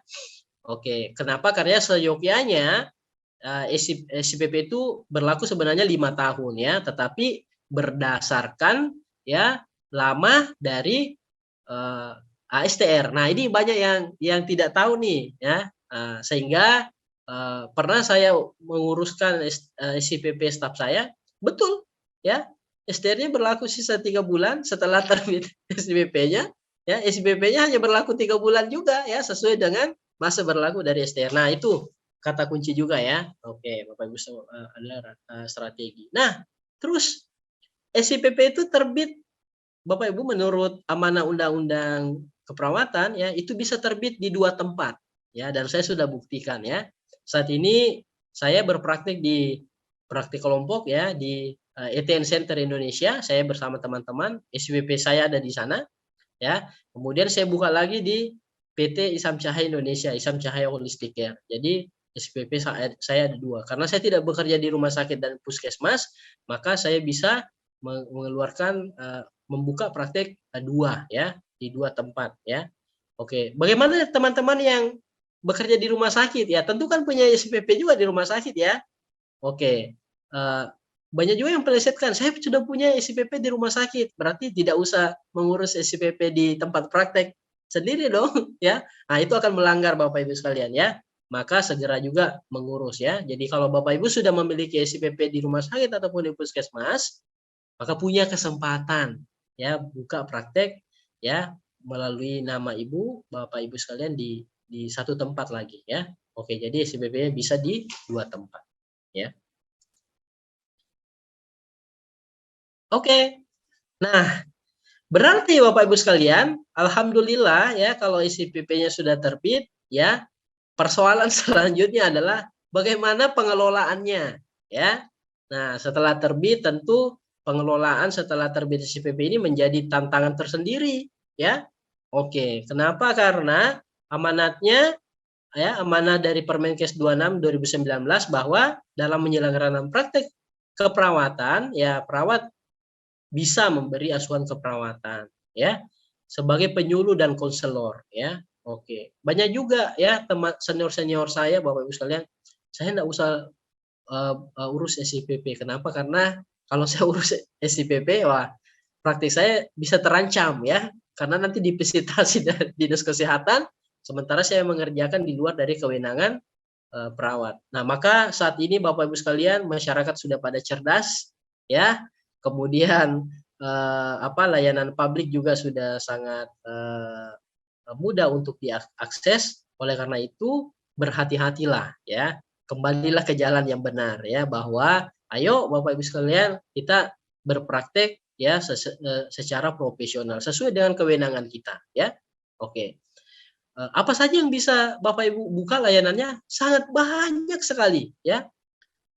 Oke, kenapa? Karena seyogyanya SIPP itu berlaku sebenarnya 5 tahun ya, tetapi berdasarkan ya lama dari ASTR. Nah, ini banyak yang tidak tahu nih ya. Sehingga pernah saya menguruskan SIPP staf saya, betul ya. STR-nya berlaku sisa 3 bulan setelah terbit SIPP-nya, ya SIPP-nya hanya berlaku 3 bulan juga ya sesuai dengan masa berlaku dari STR. Nah, itu kata kunci juga ya. Oke, Bapak Ibu adalah strategi. Nah, terus SIPP itu terbit Bapak Ibu menurut amanah undang-undang keperawatan ya itu bisa terbit di 2 tempat ya dan saya sudah buktikan ya. Saat ini saya berpraktik di praktik kelompok ya di ETN Center Indonesia, saya bersama teman-teman, SIPP saya ada di sana ya. Kemudian saya buka lagi di PT Isam Cahaya Indonesia, Isam Cahaya Holistic Care. Jadi SPP saya ada 2. Karena saya tidak bekerja di rumah sakit dan puskesmas, maka saya bisa mengeluarkan membuka praktek 2 ya, di 2 tempat ya. Oke, bagaimana teman-teman yang bekerja di rumah sakit ya? Tentu kan punya SPP juga di rumah sakit ya. Oke. Banyak juga yang melesetkan, saya sudah punya SIPP di rumah sakit, berarti tidak usah mengurus SIPP di tempat praktek sendiri dong, ya. Nah, itu akan melanggar Bapak Ibu sekalian ya. Maka segera juga mengurus ya. Jadi kalau Bapak Ibu sudah memiliki SIPP di rumah sakit ataupun di puskesmas, maka punya kesempatan ya buka praktek ya melalui nama Ibu, Bapak Ibu sekalian di satu tempat lagi ya. Oke, jadi SIPP-nya bisa di 2 tempat ya. Oke. Nah, berarti Bapak Ibu sekalian, alhamdulillah ya kalau SIPP-nya sudah terbit ya. Persoalan selanjutnya adalah bagaimana pengelolaannya ya. Nah, setelah terbit tentu pengelolaan setelah terbit SIPP ini menjadi tantangan tersendiri ya. Oke, kenapa? Karena amanatnya ya amanah dari Permenkes 26 2019 bahwa dalam menyelenggarakan praktek keperawatan ya perawat bisa memberi asuhan keperawatan ya sebagai penyuluh dan konselor ya. Oke, banyak juga ya teman senior saya Bapak Ibu sekalian, saya enggak usah urus SIPP. Kenapa? Karena kalau saya urus SIPP wah praktik saya bisa terancam ya karena nanti divisitasi dari dinas kesehatan sementara saya mengerjakan di luar dari kewenangan perawat. Nah, maka saat ini Bapak Ibu sekalian masyarakat sudah pada cerdas ya. Kemudian layanan publik juga sudah sangat mudah untuk diakses. Oleh karena itu berhati-hatilah ya. Kembalilah ke jalan yang benar ya bahwa ayo Bapak Ibu sekalian kita berpraktek ya secara profesional sesuai dengan kewenangan kita ya. Oke. Apa saja yang bisa Bapak Ibu buka layanannya? Sangat banyak sekali ya.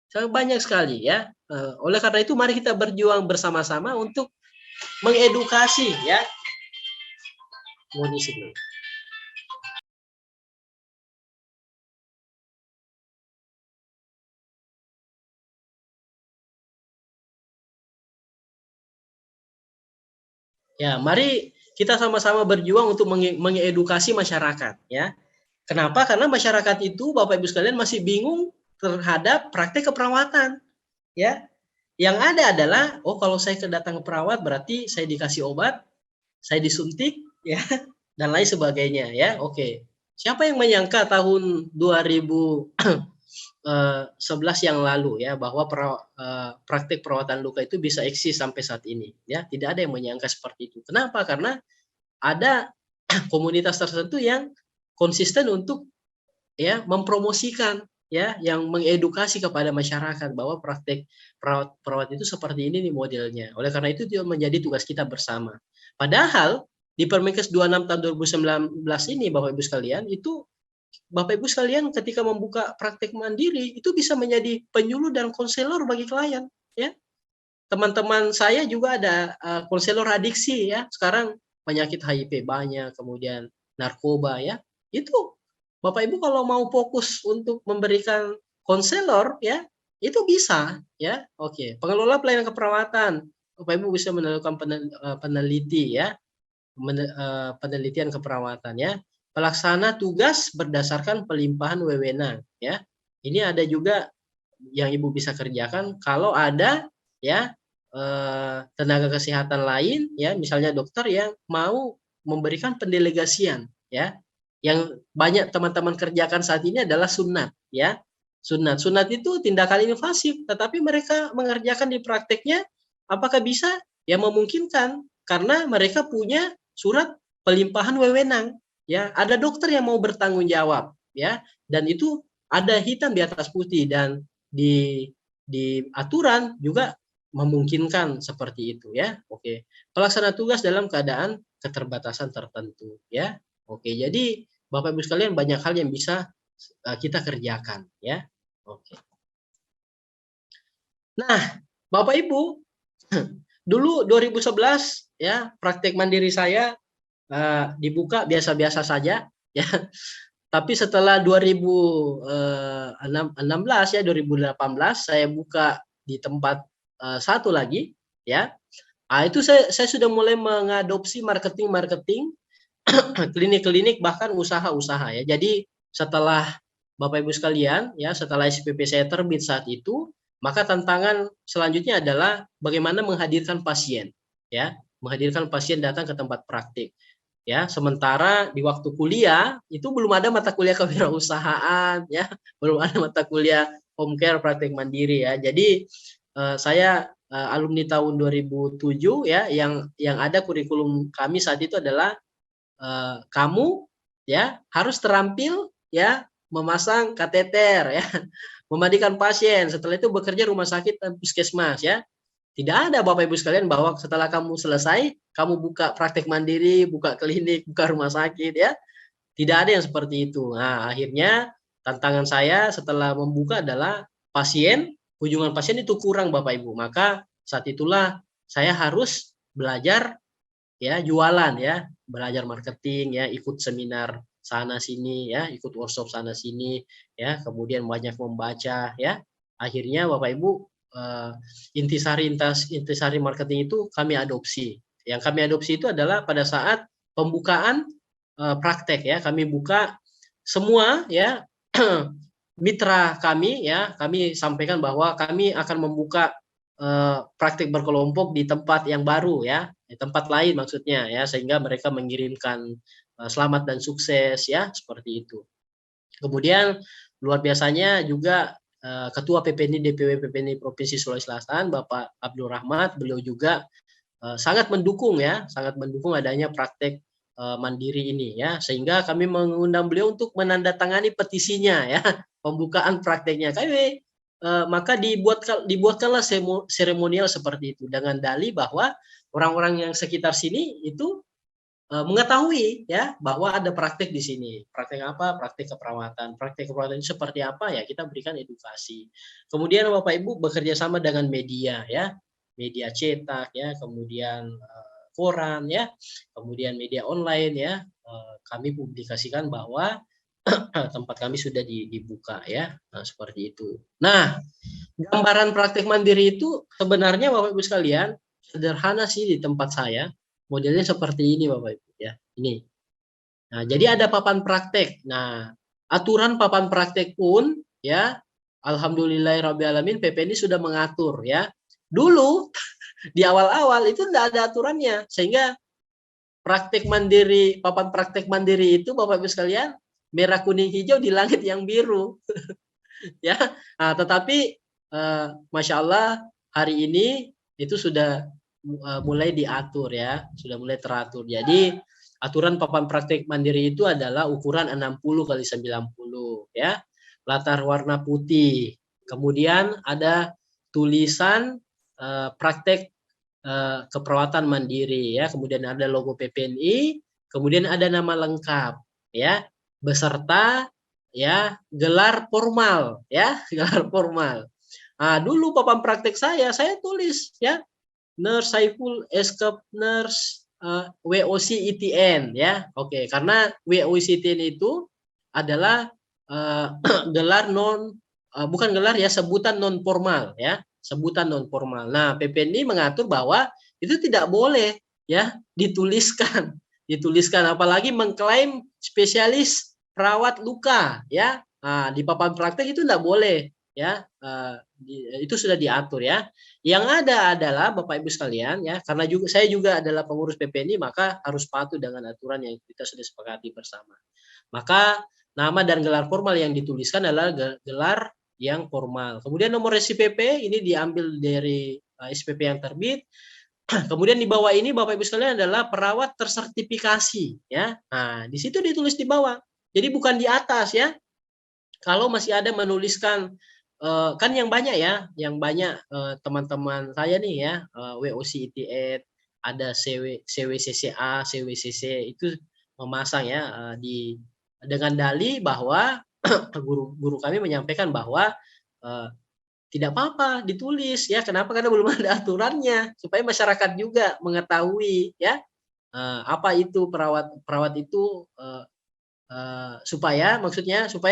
Sangat banyak sekali ya. Oleh karena itu mari kita berjuang bersama-sama untuk mengedukasi ya. Mohon izin dulu. Ya, mari kita sama-sama berjuang untuk mengedukasi masyarakat ya. Kenapa? Karena masyarakat itu Bapak Ibu sekalian masih bingung terhadap praktek keperawatan ya. Yang ada adalah oh kalau saya datang ke perawat berarti saya dikasih obat, saya disuntik ya dan lain sebagainya ya. Oke. Siapa yang menyangka tahun 2011 yang lalu ya bahwa praktek perawatan luka itu bisa eksis sampai saat ini ya. Tidak ada yang menyangka seperti itu. Kenapa? Karena ada komunitas tertentu yang konsisten untuk ya mempromosikan ya yang mengedukasi kepada masyarakat bahwa praktek perawat itu seperti ini nih modelnya. Oleh karena itu menjadi tugas kita bersama. Padahal di Permenkes 26 tahun 2019 ini Bapak Ibu sekalian, itu Bapak Ibu sekalian ketika membuka praktek mandiri itu bisa menjadi penyuluh dan konselor bagi klien, ya. Teman-teman saya juga ada konselor adiksi ya. Sekarang penyakit HIV banyak, kemudian narkoba ya. Itu Bapak Ibu kalau mau fokus untuk memberikan konselor ya, itu bisa ya. Oke, pengelola pelayanan keperawatan. Bapak Ibu bisa melakukan peneliti ya, penelitian keperawatan ya. Pelaksana tugas berdasarkan pelimpahan wewenang ya. Ini ada juga yang Ibu bisa kerjakan kalau ada ya tenaga kesehatan lain ya, misalnya dokter yang mau memberikan pendelegasian ya. Yang banyak teman-teman kerjakan saat ini adalah sunat ya. Sunat itu tindakan invasif, tetapi mereka mengerjakan di prakteknya apakah bisa? Ya memungkinkan karena mereka punya surat pelimpahan wewenang ya. Ada dokter yang mau bertanggung jawab ya, dan itu ada hitam di atas putih, dan di aturan juga memungkinkan seperti itu ya. Oke. Pelaksana tugas dalam keadaan keterbatasan tertentu ya. Oke, jadi Bapak Ibu sekalian banyak hal yang bisa kita kerjakan ya. Oke. Nah, Bapak Ibu, dulu 2011 ya praktek mandiri saya dibuka biasa-biasa saja ya. Tapi setelah 2016 ya, 2018 saya buka di tempat satu lagi ya. Itu saya sudah mulai mengadopsi marketing klinik-klinik, bahkan usaha-usaha ya. Jadi setelah Bapak Ibu sekalian ya, setelah SPP saya terbit saat itu, maka tantangan selanjutnya adalah bagaimana menghadirkan pasien ya, menghadirkan pasien datang ke tempat praktik. Ya, sementara di waktu kuliah itu belum ada mata kuliah kewirausahaan ya, belum ada mata kuliah home care praktik mandiri ya. Jadi saya alumni tahun 2007 ya, yang ada kurikulum kami saat itu adalah kamu ya harus terampil ya memasang kateter ya, memandikan pasien, setelah itu bekerja rumah sakit dan puskesmas ya. Tidak ada Bapak Ibu sekalian bahwa setelah kamu selesai, kamu buka praktek mandiri, buka klinik, buka rumah sakit ya. Tidak ada yang seperti itu. Nah, akhirnya tantangan saya setelah membuka adalah kunjungan pasien itu kurang Bapak Ibu. Maka saat itulah saya harus belajar ya, jualan ya, belajar marketing ya, ikut seminar sana sini ya, ikut workshop sana sini ya, kemudian banyak membaca ya. Akhirnya Bapak Ibu intisari marketing itu kami adopsi. Yang kami adopsi itu adalah pada saat pembukaan praktek ya, kami buka semua ya mitra kami ya, kami sampaikan bahwa kami akan membuka praktek berkelompok di tempat yang baru ya, di tempat lain maksudnya ya, sehingga mereka mengirimkan selamat dan sukses ya, seperti itu. Kemudian luar biasanya juga Ketua PPNI DPW PPNI Provinsi Sulawesi Selatan Bapak Abdul Rahmat, beliau juga sangat mendukung ya, sangat mendukung adanya praktek mandiri ini ya, sehingga kami mengundang beliau untuk menandatangani petisinya ya, pembukaan prakteknya. Kami maka dibuatkanlah seremonial seperti itu dengan dalih bahwa orang-orang yang sekitar sini itu mengetahui ya bahwa ada praktek di sini. Praktek apa? Praktek keperawatan. Praktek keperawatan itu seperti apa ya? Kita berikan edukasi. Kemudian Bapak Ibu bekerja sama dengan media ya, media cetak ya, kemudian koran ya, kemudian media online ya. Kami publikasikan bahwa tempat kami sudah dibuka ya, seperti itu. Nah, gambaran praktek mandiri itu sebenarnya Bapak Ibu sekalian sederhana sih di tempat saya. Modelnya seperti ini Bapak Ibu ya. Ini. Nah, jadi ada papan praktek. Nah, aturan papan praktek pun ya, alhamdulillahirabbil PPNI sudah mengatur ya. Dulu di awal-awal itu tidak ada aturannya, sehingga praktek mandiri, papan praktek mandiri itu Bapak Ibu sekalian merah kuning hijau di langit yang biru. Ya. Nah, tetapi Masya Allah hari ini itu sudah mulai diatur ya, sudah mulai teratur. Jadi aturan papan praktek mandiri itu adalah ukuran 60 kali 90 ya. Latar warna putih. Kemudian ada tulisan praktek keperawatan mandiri ya, kemudian ada logo PPNI, kemudian ada nama lengkap ya, beserta ya gelar formal ya, gelar formal. Nah, dulu papan praktek saya tulis ya, Nurse Saiful Eskep Nurse WOC ITN ya. Oke, karena WOC ITN itu adalah gelar bukan gelar ya, sebutan non formal ya, sebutan non formal. Nah, PPNI mengatur bahwa itu tidak boleh ya dituliskan, apalagi mengklaim spesialis perawat luka ya. Nah, di papan praktek itu tidak boleh ya, itu sudah diatur ya. Yang ada adalah Bapak Ibu sekalian ya, karena saya juga adalah pengurus PPNI, maka harus patuh dengan aturan yang kita sudah sepakati bersama. Maka nama dan gelar formal yang dituliskan adalah gelar yang formal. Kemudian nomor SPP ini diambil dari SPP yang terbit. Kemudian di bawah ini Bapak Ibu sekalian adalah perawat tersertifikasi ya. Nah, di situ ditulis di bawah. Jadi bukan di atas ya. Kalau masih ada menuliskan kan yang banyak ya, teman-teman saya nih ya, WOC ITN, ada CWCCA, CWCC itu memasang ya dengan dalih bahwa guru kami menyampaikan bahwa tidak apa-apa ditulis ya. Kenapa? Karena belum ada aturannya, supaya masyarakat juga mengetahui ya apa itu perawat itu, supaya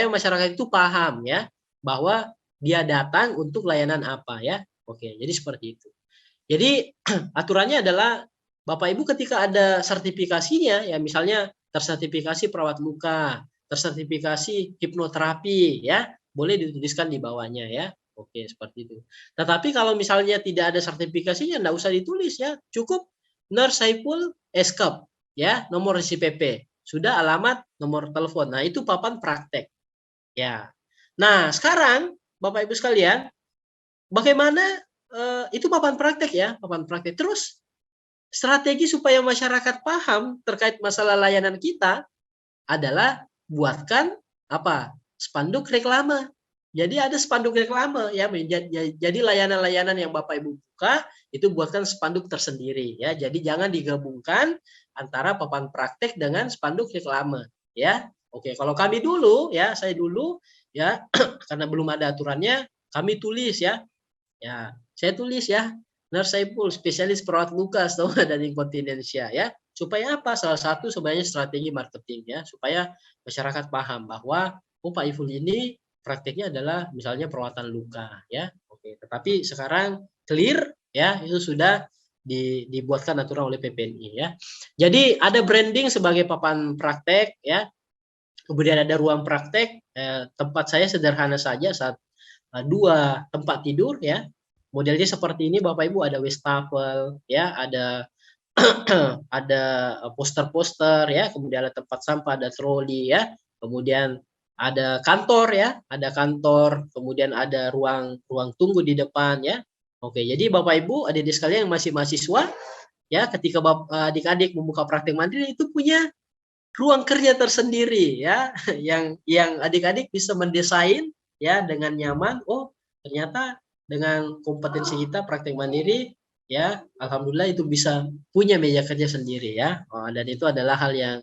masyarakat itu paham ya bahwa dia datang untuk layanan apa ya. Oke, jadi seperti itu. Jadi aturannya adalah Bapak Ibu ketika ada sertifikasinya ya, misalnya tersertifikasi perawat luka, tersertifikasi hipnoterapi ya, boleh dituliskan di bawahnya ya. Oke, seperti itu. Tetapi kalau misalnya tidak ada sertifikasinya, enggak usah ditulis ya. Cukup Nurse Saiful Eskep ya, nomor SPP, sudah alamat, nomor telepon. Nah, itu papan praktek. Ya. Nah, sekarang Bapak Ibu sekalian, bagaimana itu papan praktek ya, papan praktek. Terus strategi supaya masyarakat paham terkait masalah layanan kita adalah buatkan apa? Spanduk reklame. Jadi ada spanduk reklame ya. Jadi layanan-layanan yang Bapak Ibu buka itu buatkan spanduk tersendiri ya. Jadi jangan digabungkan antara papan praktek dengan spanduk reklame ya. Oke, kalau kami dulu ya, saya dulu ya karena belum ada aturannya, kami tulis ya. Ya, saya tulis ya, Nurse Saiful, spesialis perawat luka, stoma dan inkontinensia ya. Supaya apa? Salah satu sebenarnya strategi marketing ya, supaya masyarakat paham bahwa Pak Iful ini prakteknya adalah misalnya perawatan luka ya. Oke, tetapi sekarang clear ya, itu sudah dibuatkan aturan oleh PPNI ya. Jadi ada branding sebagai papan praktek ya. Kemudian ada ruang praktek, tempat saya sederhana saja, 2 tempat tidur ya. Modelnya seperti ini Bapak Ibu, ada wastafel ya, ada ada poster-poster ya, kemudian ada tempat sampah, ada troli ya, kemudian ada kantor ya, kemudian ada ruang tunggu di depan ya. Oke, jadi Bapak Ibu, adik-adik sekalian yang masih mahasiswa ya, ketika adik-adik membuka praktek mandiri itu punya ruang kerja tersendiri ya, yang adik-adik bisa mendesain ya dengan nyaman. Oh, ternyata dengan kompetensi kita praktek mandiri ya, alhamdulillah itu bisa punya meja kerja sendiri ya. Dan itu adalah hal yang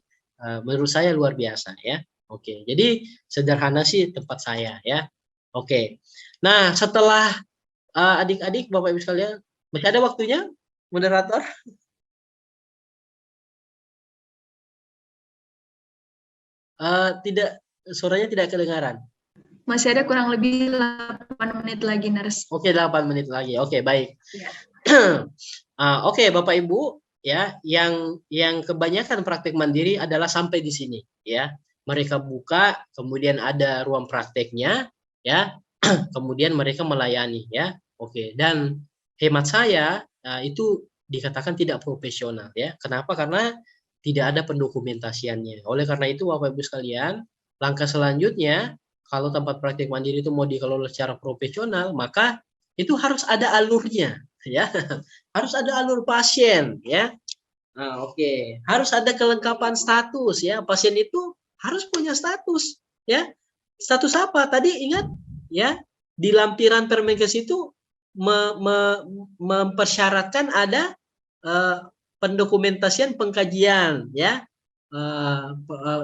menurut saya luar biasa ya. Oke, jadi sederhana sih tempat saya ya. Oke, nah setelah adik-adik Bapak Ibu sekalian, masih ada waktunya moderator? Tidak, suaranya tidak kedengaran. Masih ada kurang lebih 8 menit lagi, Nurse. Oke, 8 menit lagi. Oke, baik. Ya. Oke, Bapak Ibu, ya, yang kebanyakan praktek mandiri adalah sampai di sini, ya. Mereka buka, kemudian ada ruang prakteknya, ya. Kemudian mereka melayani, ya. Oke, dan hemat saya itu dikatakan tidak profesional, ya. Kenapa? Karena tidak ada pendokumentasiannya. Oleh karena itu, Bapak Ibu sekalian, langkah selanjutnya kalau tempat praktik mandiri itu mau dikelola secara profesional, maka itu harus ada alurnya, ya. Harus ada alur pasien, ya. Nah, oke. Harus ada kelengkapan status, ya. Pasien itu harus punya status, ya. Status apa? Tadi ingat, ya. Di lampiran Permenkes itu mempersyaratkan ada pendokumentasian pengkajian ya,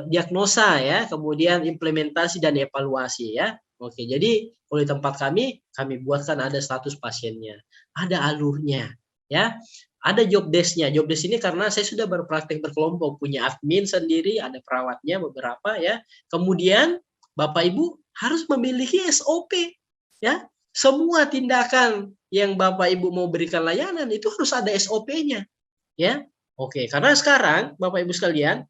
diagnosa ya, kemudian implementasi dan evaluasi ya. Oke, jadi kalau di tempat kami buatkan ada status pasiennya, ada alurnya ya, ada job desk-nya. Job desk ini karena saya sudah berpraktek berkelompok, punya admin sendiri, ada perawatnya beberapa ya. Kemudian Bapak Ibu harus memiliki SOP ya. Semua tindakan yang Bapak Ibu mau berikan layanan itu harus ada SOP-nya ya. Oke, karena sekarang Bapak Ibu sekalian,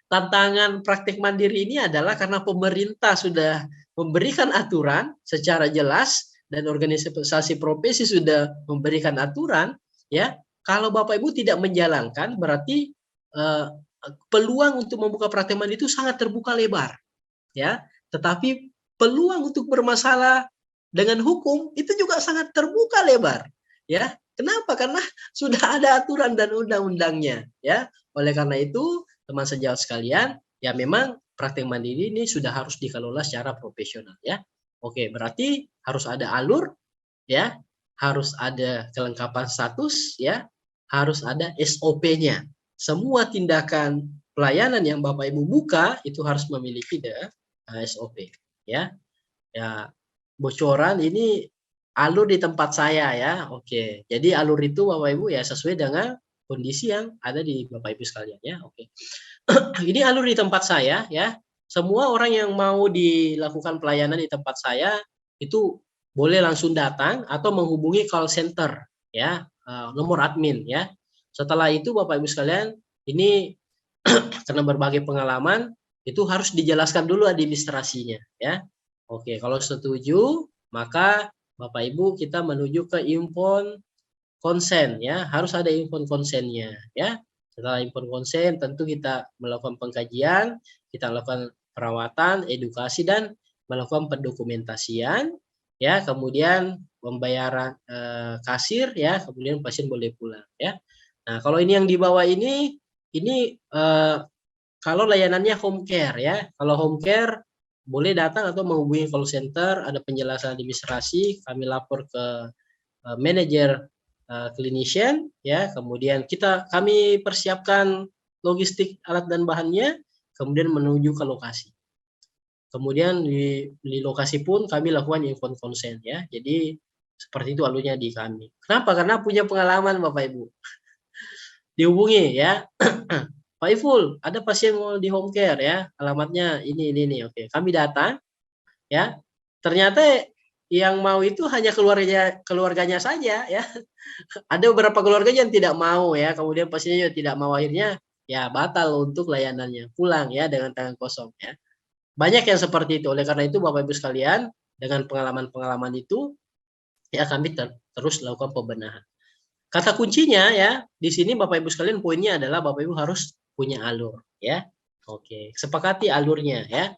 tantangan praktik mandiri ini adalah karena pemerintah sudah memberikan aturan secara jelas dan organisasi profesi sudah memberikan aturan ya. Kalau Bapak Ibu tidak menjalankan berarti peluang untuk membuka praktik mandiri itu sangat terbuka lebar ya. Tetapi peluang untuk bermasalah dengan hukum itu juga sangat terbuka lebar ya. Kenapa? Karena sudah ada aturan dan undang-undangnya ya. Oleh karena itu teman sejawat sekalian, ya memang praktek mandiri ini sudah harus dikelola secara profesional ya. Oke, berarti harus ada alur ya, harus ada kelengkapan status ya, harus ada SOP-nya. Semua tindakan pelayanan yang Bapak Ibu buka itu harus memiliki SOP ya. Ya, bocoran ini alur di tempat saya ya. Oke. Jadi alur itu Bapak Ibu ya sesuai dengan kondisi yang ada di Bapak Ibu sekalian ya. Oke. Ini alur di tempat saya ya. Semua orang yang mau dilakukan pelayanan di tempat saya itu boleh langsung datang atau menghubungi call center ya, nomor admin ya. Setelah itu Bapak Ibu sekalian, ini karena berbagai pengalaman itu harus dijelaskan dulu administrasinya ya. Oke, kalau setuju maka Bapak Ibu kita menuju ke infon konsen ya, harus ada infon konsennya ya. Setelah infon konsen tentu kita melakukan pengkajian, kita lakukan perawatan, edukasi dan melakukan pendokumentasian ya, kemudian pembayaran kasir ya, kemudian pasien boleh pulang ya. Nah, kalau ini yang di bawah ini kalau layanannya home care ya. Kalau home care boleh datang atau menghubungi call center, ada penjelasan administrasi, kami lapor ke manajer clinician ya, kemudian kami persiapkan logistik alat dan bahannya, kemudian menuju ke lokasi. Kemudian di lokasi pun kami lakukan info consent ya. Jadi seperti itu alurnya di kami. Kenapa? Karena punya pengalaman Bapak Ibu. Dihubungi ya. Pak Iful, ada pasien mau di home care ya, alamatnya ini. Oke, kami datang ya. Ternyata yang mau itu hanya keluarganya saja ya. Ada beberapa keluarga yang tidak mau ya, kemudian pasiennya juga tidak mau, akhirnya ya batal untuk layanannya, pulang ya dengan tangan kosong ya. Banyak yang seperti itu. Oleh karena itu Bapak Ibu sekalian, dengan pengalaman-pengalaman itu ya kami terus lakukan pembenahan. Kata kuncinya ya, di sini Bapak Ibu sekalian poinnya adalah Bapak Ibu harus punya alur ya. Oke, sepakati alurnya ya.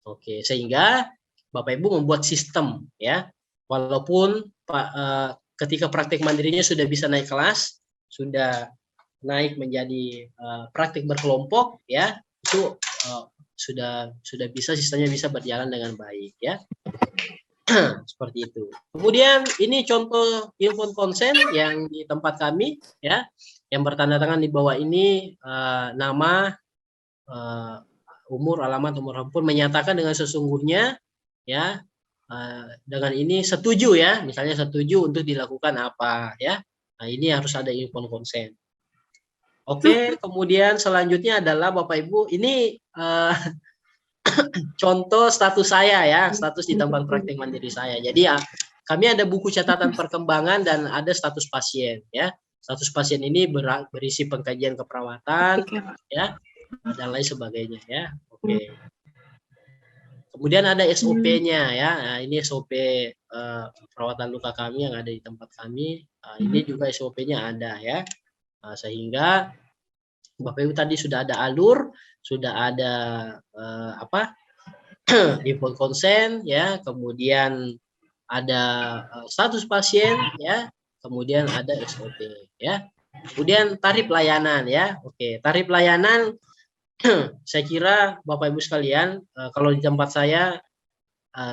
Oke, sehingga Bapak Ibu membuat sistem ya. Walaupun ketika praktik mandirinya sudah bisa naik kelas, sudah naik menjadi praktik berkelompok ya, itu sudah bisa, sistemnya bisa berjalan dengan baik ya. Seperti itu. Kemudian ini contoh info konsen yang di tempat kami ya, yang bertanda tangan di bawah ini nama, umur, alamat, nomor handphone, menyatakan dengan sesungguhnya ya, dengan ini setuju ya, misalnya setuju untuk dilakukan apa ya. Nah, ini harus ada info konsen. Oke, kemudian selanjutnya adalah Bapak Ibu, ini contoh status saya ya, status di tempat praktik mandiri saya. Jadi ya, kami ada buku catatan perkembangan dan ada status pasien ya. Status pasien ini berisi pengkajian keperawatan ya, dan lain sebagainya ya. Oke. Kemudian ada SOP-nya ya. Nah, ini SOP perawatan luka kami yang ada di tempat kami. Ini juga SOP-nya ada ya. Sehingga Bapak Ibu tadi sudah ada alur, sudah ada info konsen ya, kemudian ada status pasien ya, kemudian ada SOP ya. Kemudian tarif layanan ya. Oke, tarif layanan saya kira Bapak Ibu sekalian, kalau di tempat saya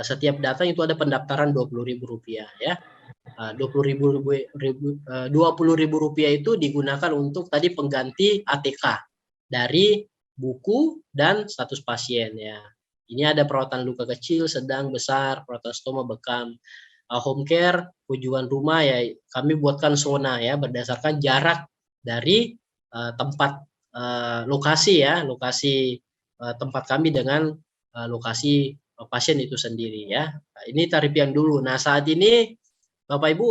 setiap datang itu ada pendaftaran Rp20.000 ya. Rp20.000 itu digunakan untuk tadi pengganti ATK dari buku dan status pasien ya. Ini ada perawatan luka kecil, sedang, besar, perawatan stoma, bekam. Home care, kunjungan rumah ya kami buatkan zona ya berdasarkan jarak dari tempat lokasi ya, lokasi tempat kami dengan lokasi pasien itu sendiri ya. Nah, ini tarif yang dulu. Nah, saat ini Bapak Ibu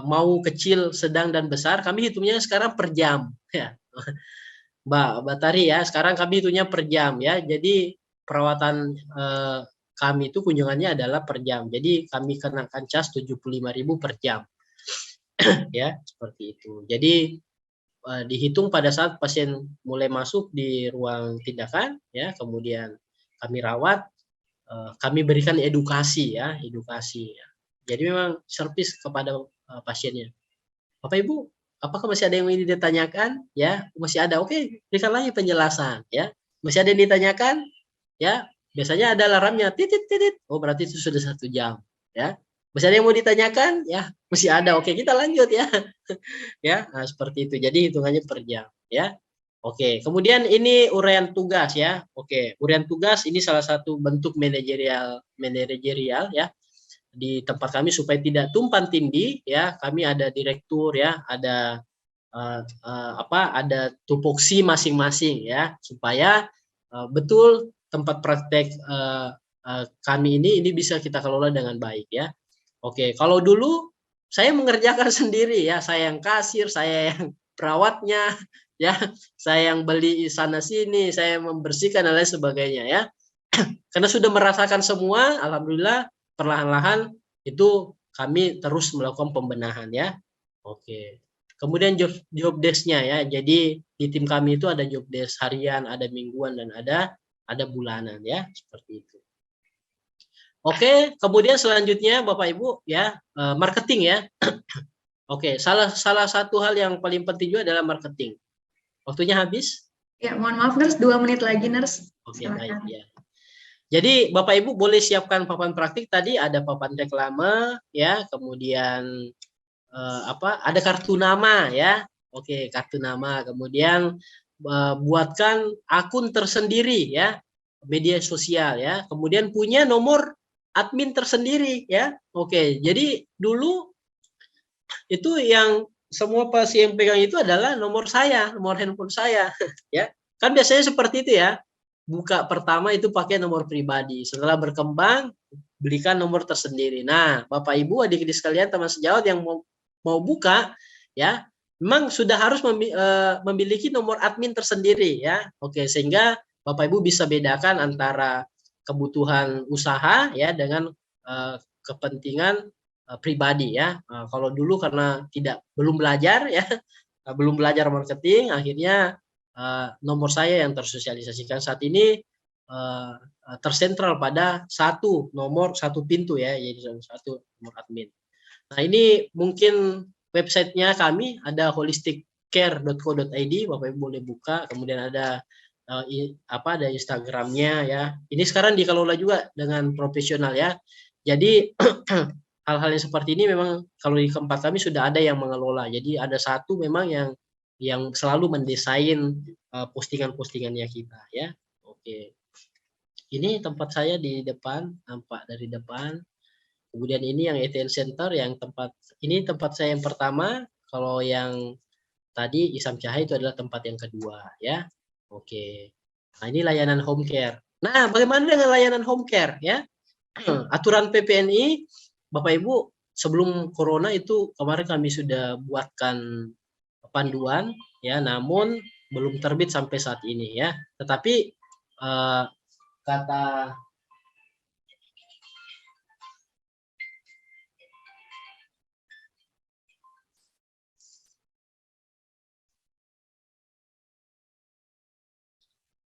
mau kecil, sedang dan besar, kami hitungnya sekarang per jam ya. Mbak Tari ya, sekarang kami hitungnya per jam ya. Jadi perawatan kami itu kunjungannya adalah per jam. Jadi kami kenakan cas 75.000 per jam. Ya, seperti itu. Jadi dihitung pada saat pasien mulai masuk di ruang tindakan ya, kemudian kami rawat, kami berikan edukasi ya, edukasi ya. Jadi memang servis kepada pasiennya. Bapak Ibu, apakah masih ada yang ingin ditanyakan? Ya, masih ada. Oke, berikan lagi penjelasan ya. Masih ada yang ditanyakan? Ya, biasanya ada alarmnya titit titit. Oh, berarti itu sudah 1 jam ya. Masih ada yang mau ditanyakan? Ya, masih ada. Oke, kita lanjut ya. Ya, nah, seperti itu. Jadi hitungannya per jam ya. Oke, kemudian ini uraian tugas ya. Oke, uraian tugas ini salah satu bentuk manajerial ya di tempat kami supaya tidak tumpang tindih ya. Kami ada direktur ya, ada ada tupoksi masing-masing ya supaya betul tempat praktek kami ini bisa kita kelola dengan baik ya. Oke, kalau dulu saya mengerjakan sendiri ya, saya yang kasir, saya yang perawatnya ya, saya yang beli sana sini, saya membersihkan dan lain sebagainya ya. Karena sudah merasakan semua, alhamdulillah perlahan-lahan itu kami terus melakukan pembenahan ya. Oke. Kemudian job desk-nya ya. Jadi di tim kami itu ada job desk harian, ada mingguan dan ada bulanan ya, seperti itu. Oke, kemudian selanjutnya Bapak Ibu ya, marketing ya. Oke, salah satu hal yang paling penting juga adalah marketing. Waktunya habis? Ya, mohon maaf Nurse, 2 menit lagi Nurse. Oke, baik ya. Jadi Bapak Ibu boleh siapkan papan praktik tadi, ada papan reklame ya, kemudian ada kartu nama ya. Oke, kartu nama. Kemudian buatkan akun tersendiri ya, media sosial ya. Kemudian punya nomor admin tersendiri ya. Oke, jadi dulu itu yang semua pasien pegang itu adalah nomor saya, nomor handphone saya ya. Kan biasanya seperti itu ya. Buka pertama itu pakai nomor pribadi. Setelah berkembang belikan nomor tersendiri. Nah, Bapak Ibu, adik-adik sekalian, teman sejawat yang mau buka ya, memang sudah harus memiliki nomor admin tersendiri ya. Oke, sehingga Bapak Ibu bisa bedakan antara kebutuhan usaha ya dengan kepentingan pribadi ya. Kalau dulu karena belum belajar ya, belum belajar marketing, akhirnya nomor saya yang tersosialisasikan. Saat ini tersentral pada satu nomor, satu pintu ya, jadi satu nomor admin. Nah, ini mungkin websitenya kami ada holisticare.co.id, Bapak Ibu boleh buka. Kemudian ada ada Instagramnya ya. Ini sekarang dikelola juga dengan profesional ya. Jadi hal-hal yang seperti ini memang kalau di tempat kami sudah ada yang mengelola. Jadi ada satu memang yang selalu mendesain postingan-postingannya kita ya. Oke. Ini tempat saya di depan, nampak dari depan. Kemudian ini yang ATM Center, yang ini tempat saya yang pertama. Kalau yang tadi Isam Cahaya itu adalah tempat yang kedua ya. Oke. Nah, ini layanan home care. Nah, bagaimana dengan layanan home care ya? Aturan PPNI, Bapak Ibu, sebelum corona itu kemarin kami sudah buatkan panduan ya, namun belum terbit sampai saat ini ya. Tetapi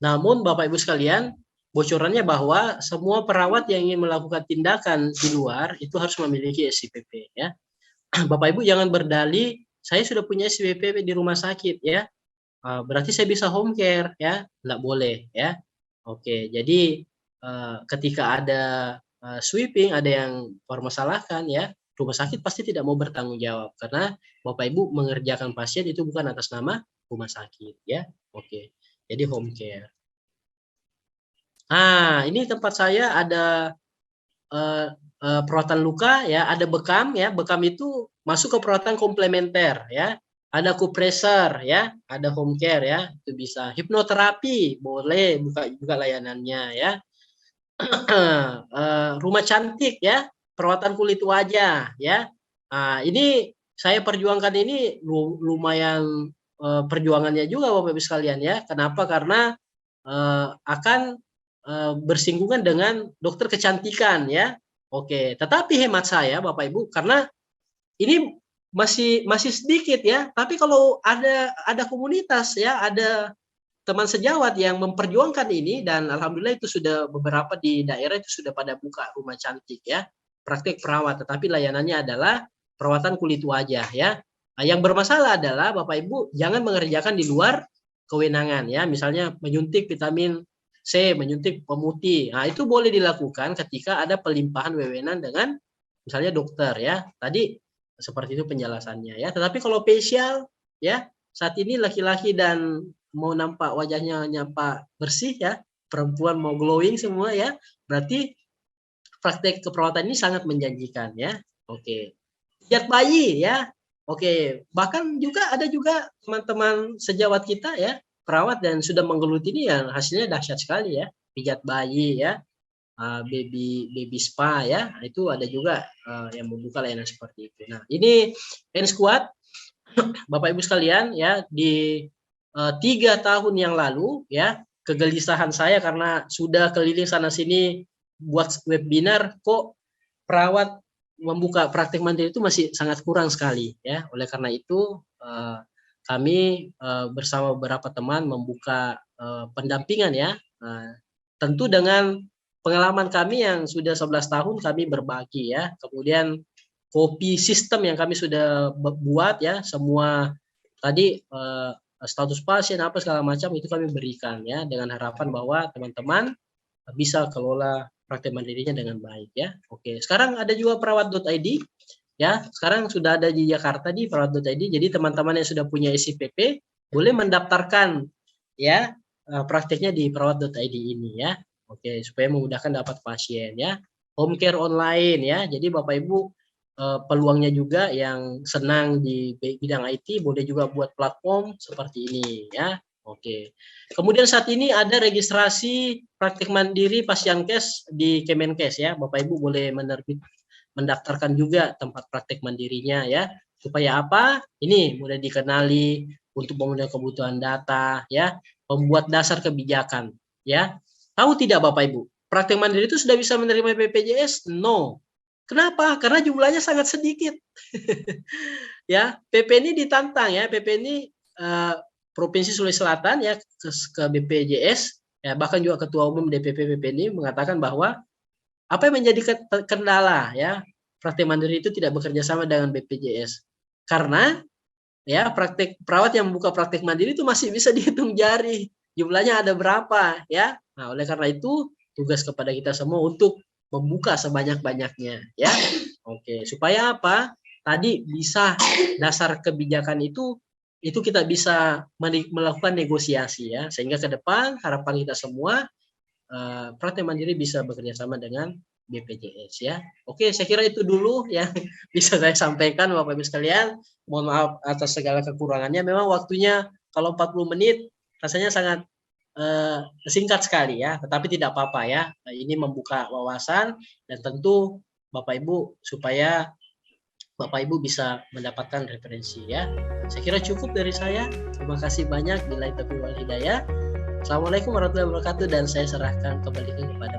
namun Bapak Ibu sekalian, bocorannya bahwa semua perawat yang ingin melakukan tindakan di luar itu harus memiliki SIPP ya. Bapak Ibu jangan berdalih saya sudah punya SIPP di rumah sakit ya. Berarti saya bisa home care ya, nggak boleh ya. Oke, jadi ketika ada sweeping, ada yang permasalahkan ya, rumah sakit pasti tidak mau bertanggung jawab karena Bapak Ibu mengerjakan pasien itu bukan atas nama rumah sakit ya. Oke. Jadi home care. Nah, ini tempat saya ada perawatan luka ya, ada bekam ya. Bekam itu masuk ke perawatan komplementer ya. Ada kupreser ya, ada home care ya, itu bisa. Hipnoterapi boleh buka juga layanannya ya. Rumah cantik ya, perawatan kulit wajah ya. Nah, ini saya perjuangkan ini lumayan perjuangannya juga Bapak Ibu sekalian ya. Kenapa? Karena akan bersinggungan dengan dokter kecantikan ya. Oke, tetapi hemat saya Bapak Ibu karena ini masih sedikit ya, tapi kalau ada komunitas ya, ada teman sejawat yang memperjuangkan ini dan alhamdulillah itu sudah beberapa di daerah itu sudah pada buka rumah cantik ya, praktik perawat, tetapi layanannya adalah perawatan kulit wajah ya. Nah, yang bermasalah adalah Bapak Ibu jangan mengerjakan di luar kewenangan ya, misalnya menyuntik vitamin C, menyuntik pemutih. Nah, itu boleh dilakukan ketika ada pelimpahan wewenang dengan misalnya dokter ya. Tadi seperti itu penjelasannya ya. Tetapi kalau facial ya, saat ini laki-laki dan mau nampak wajahnya nyampak bersih ya, perempuan mau glowing semua ya, berarti praktek keperawatan ini sangat menjanjikan ya. Oke. Pijat bayi ya. Oke, bahkan ada juga teman-teman sejawat kita ya, perawat dan sudah menggeluti ini yang hasilnya dahsyat sekali ya. Pijat bayi ya, baby spa ya, itu ada juga yang membuka layanan seperti itu. Nah, ini hand squat Bapak Ibu sekalian ya, di 3 tahun yang lalu ya, kegelisahan saya karena sudah keliling sana sini buat webinar, kok perawat membuka praktik mandiri itu masih sangat kurang sekali ya. Oleh karena itu kami bersama beberapa teman membuka pendampingan ya, tentu dengan pengalaman kami yang sudah 11 tahun kami berbagi ya. Kemudian kopi sistem yang kami sudah buat ya, semua tadi status pasien apa segala macam itu kami berikan ya, dengan harapan bahwa teman-teman bisa kelola praktek mandirinya dengan baik ya. Oke, sekarang ada juga perawat.id ya. Sekarang sudah ada di Jakarta di perawat.id. Jadi teman-teman yang sudah punya SIPP boleh mendaftarkan ya prakteknya di perawat.id ini ya. Oke, supaya memudahkan dapat pasien ya. Home care online ya. Jadi Bapak Ibu peluangnya juga yang senang di bidang IT boleh juga buat platform seperti ini ya. Oke. Kemudian saat ini ada registrasi praktik mandiri Pasyankes di Kemenkes ya. Bapak Ibu boleh mendaftarkan juga tempat praktik mandirinya ya. Supaya apa? Ini mudah dikenali untuk memenuhi kebutuhan data ya, pembuat dasar kebijakan ya. Tahu tidak Bapak Ibu, praktik mandiri itu sudah bisa menerima BPJS? No. Kenapa? Karena jumlahnya sangat sedikit. Ya, PP ini ditantang ya, PP ini Provinsi Sulawesi Selatan ya ke BPJS ya, bahkan juga Ketua Umum DPP PP ini mengatakan bahwa apa yang menjadi kendala ya praktik mandiri itu tidak bekerja sama dengan BPJS. Karena ya praktik perawat yang membuka praktik mandiri itu masih bisa dihitung jari. Jumlahnya ada berapa ya. Nah, oleh karena itu tugas kepada kita semua untuk membuka sebanyak-banyaknya ya. Oke, supaya apa? Tadi bisa dasar kebijakan itu kita bisa melakukan negosiasi ya, sehingga ke depan harapan kita semua praktek mandiri bisa bekerja sama dengan BPJS ya. Oke, saya kira itu dulu yang bisa saya sampaikan Bapak Ibu sekalian. Mohon maaf atas segala kekurangannya. Memang waktunya kalau 40 menit rasanya sangat singkat sekali ya, tetapi tidak apa-apa ya. Ini membuka wawasan dan tentu Bapak Ibu supaya Bapak Ibu bisa mendapatkan referensi ya. Saya kira cukup dari saya. Terima kasih banyak. Billahi taufiq wal hidayah. Assalamualaikum warahmatullahi wabarakatuh dan saya serahkan kembali kepada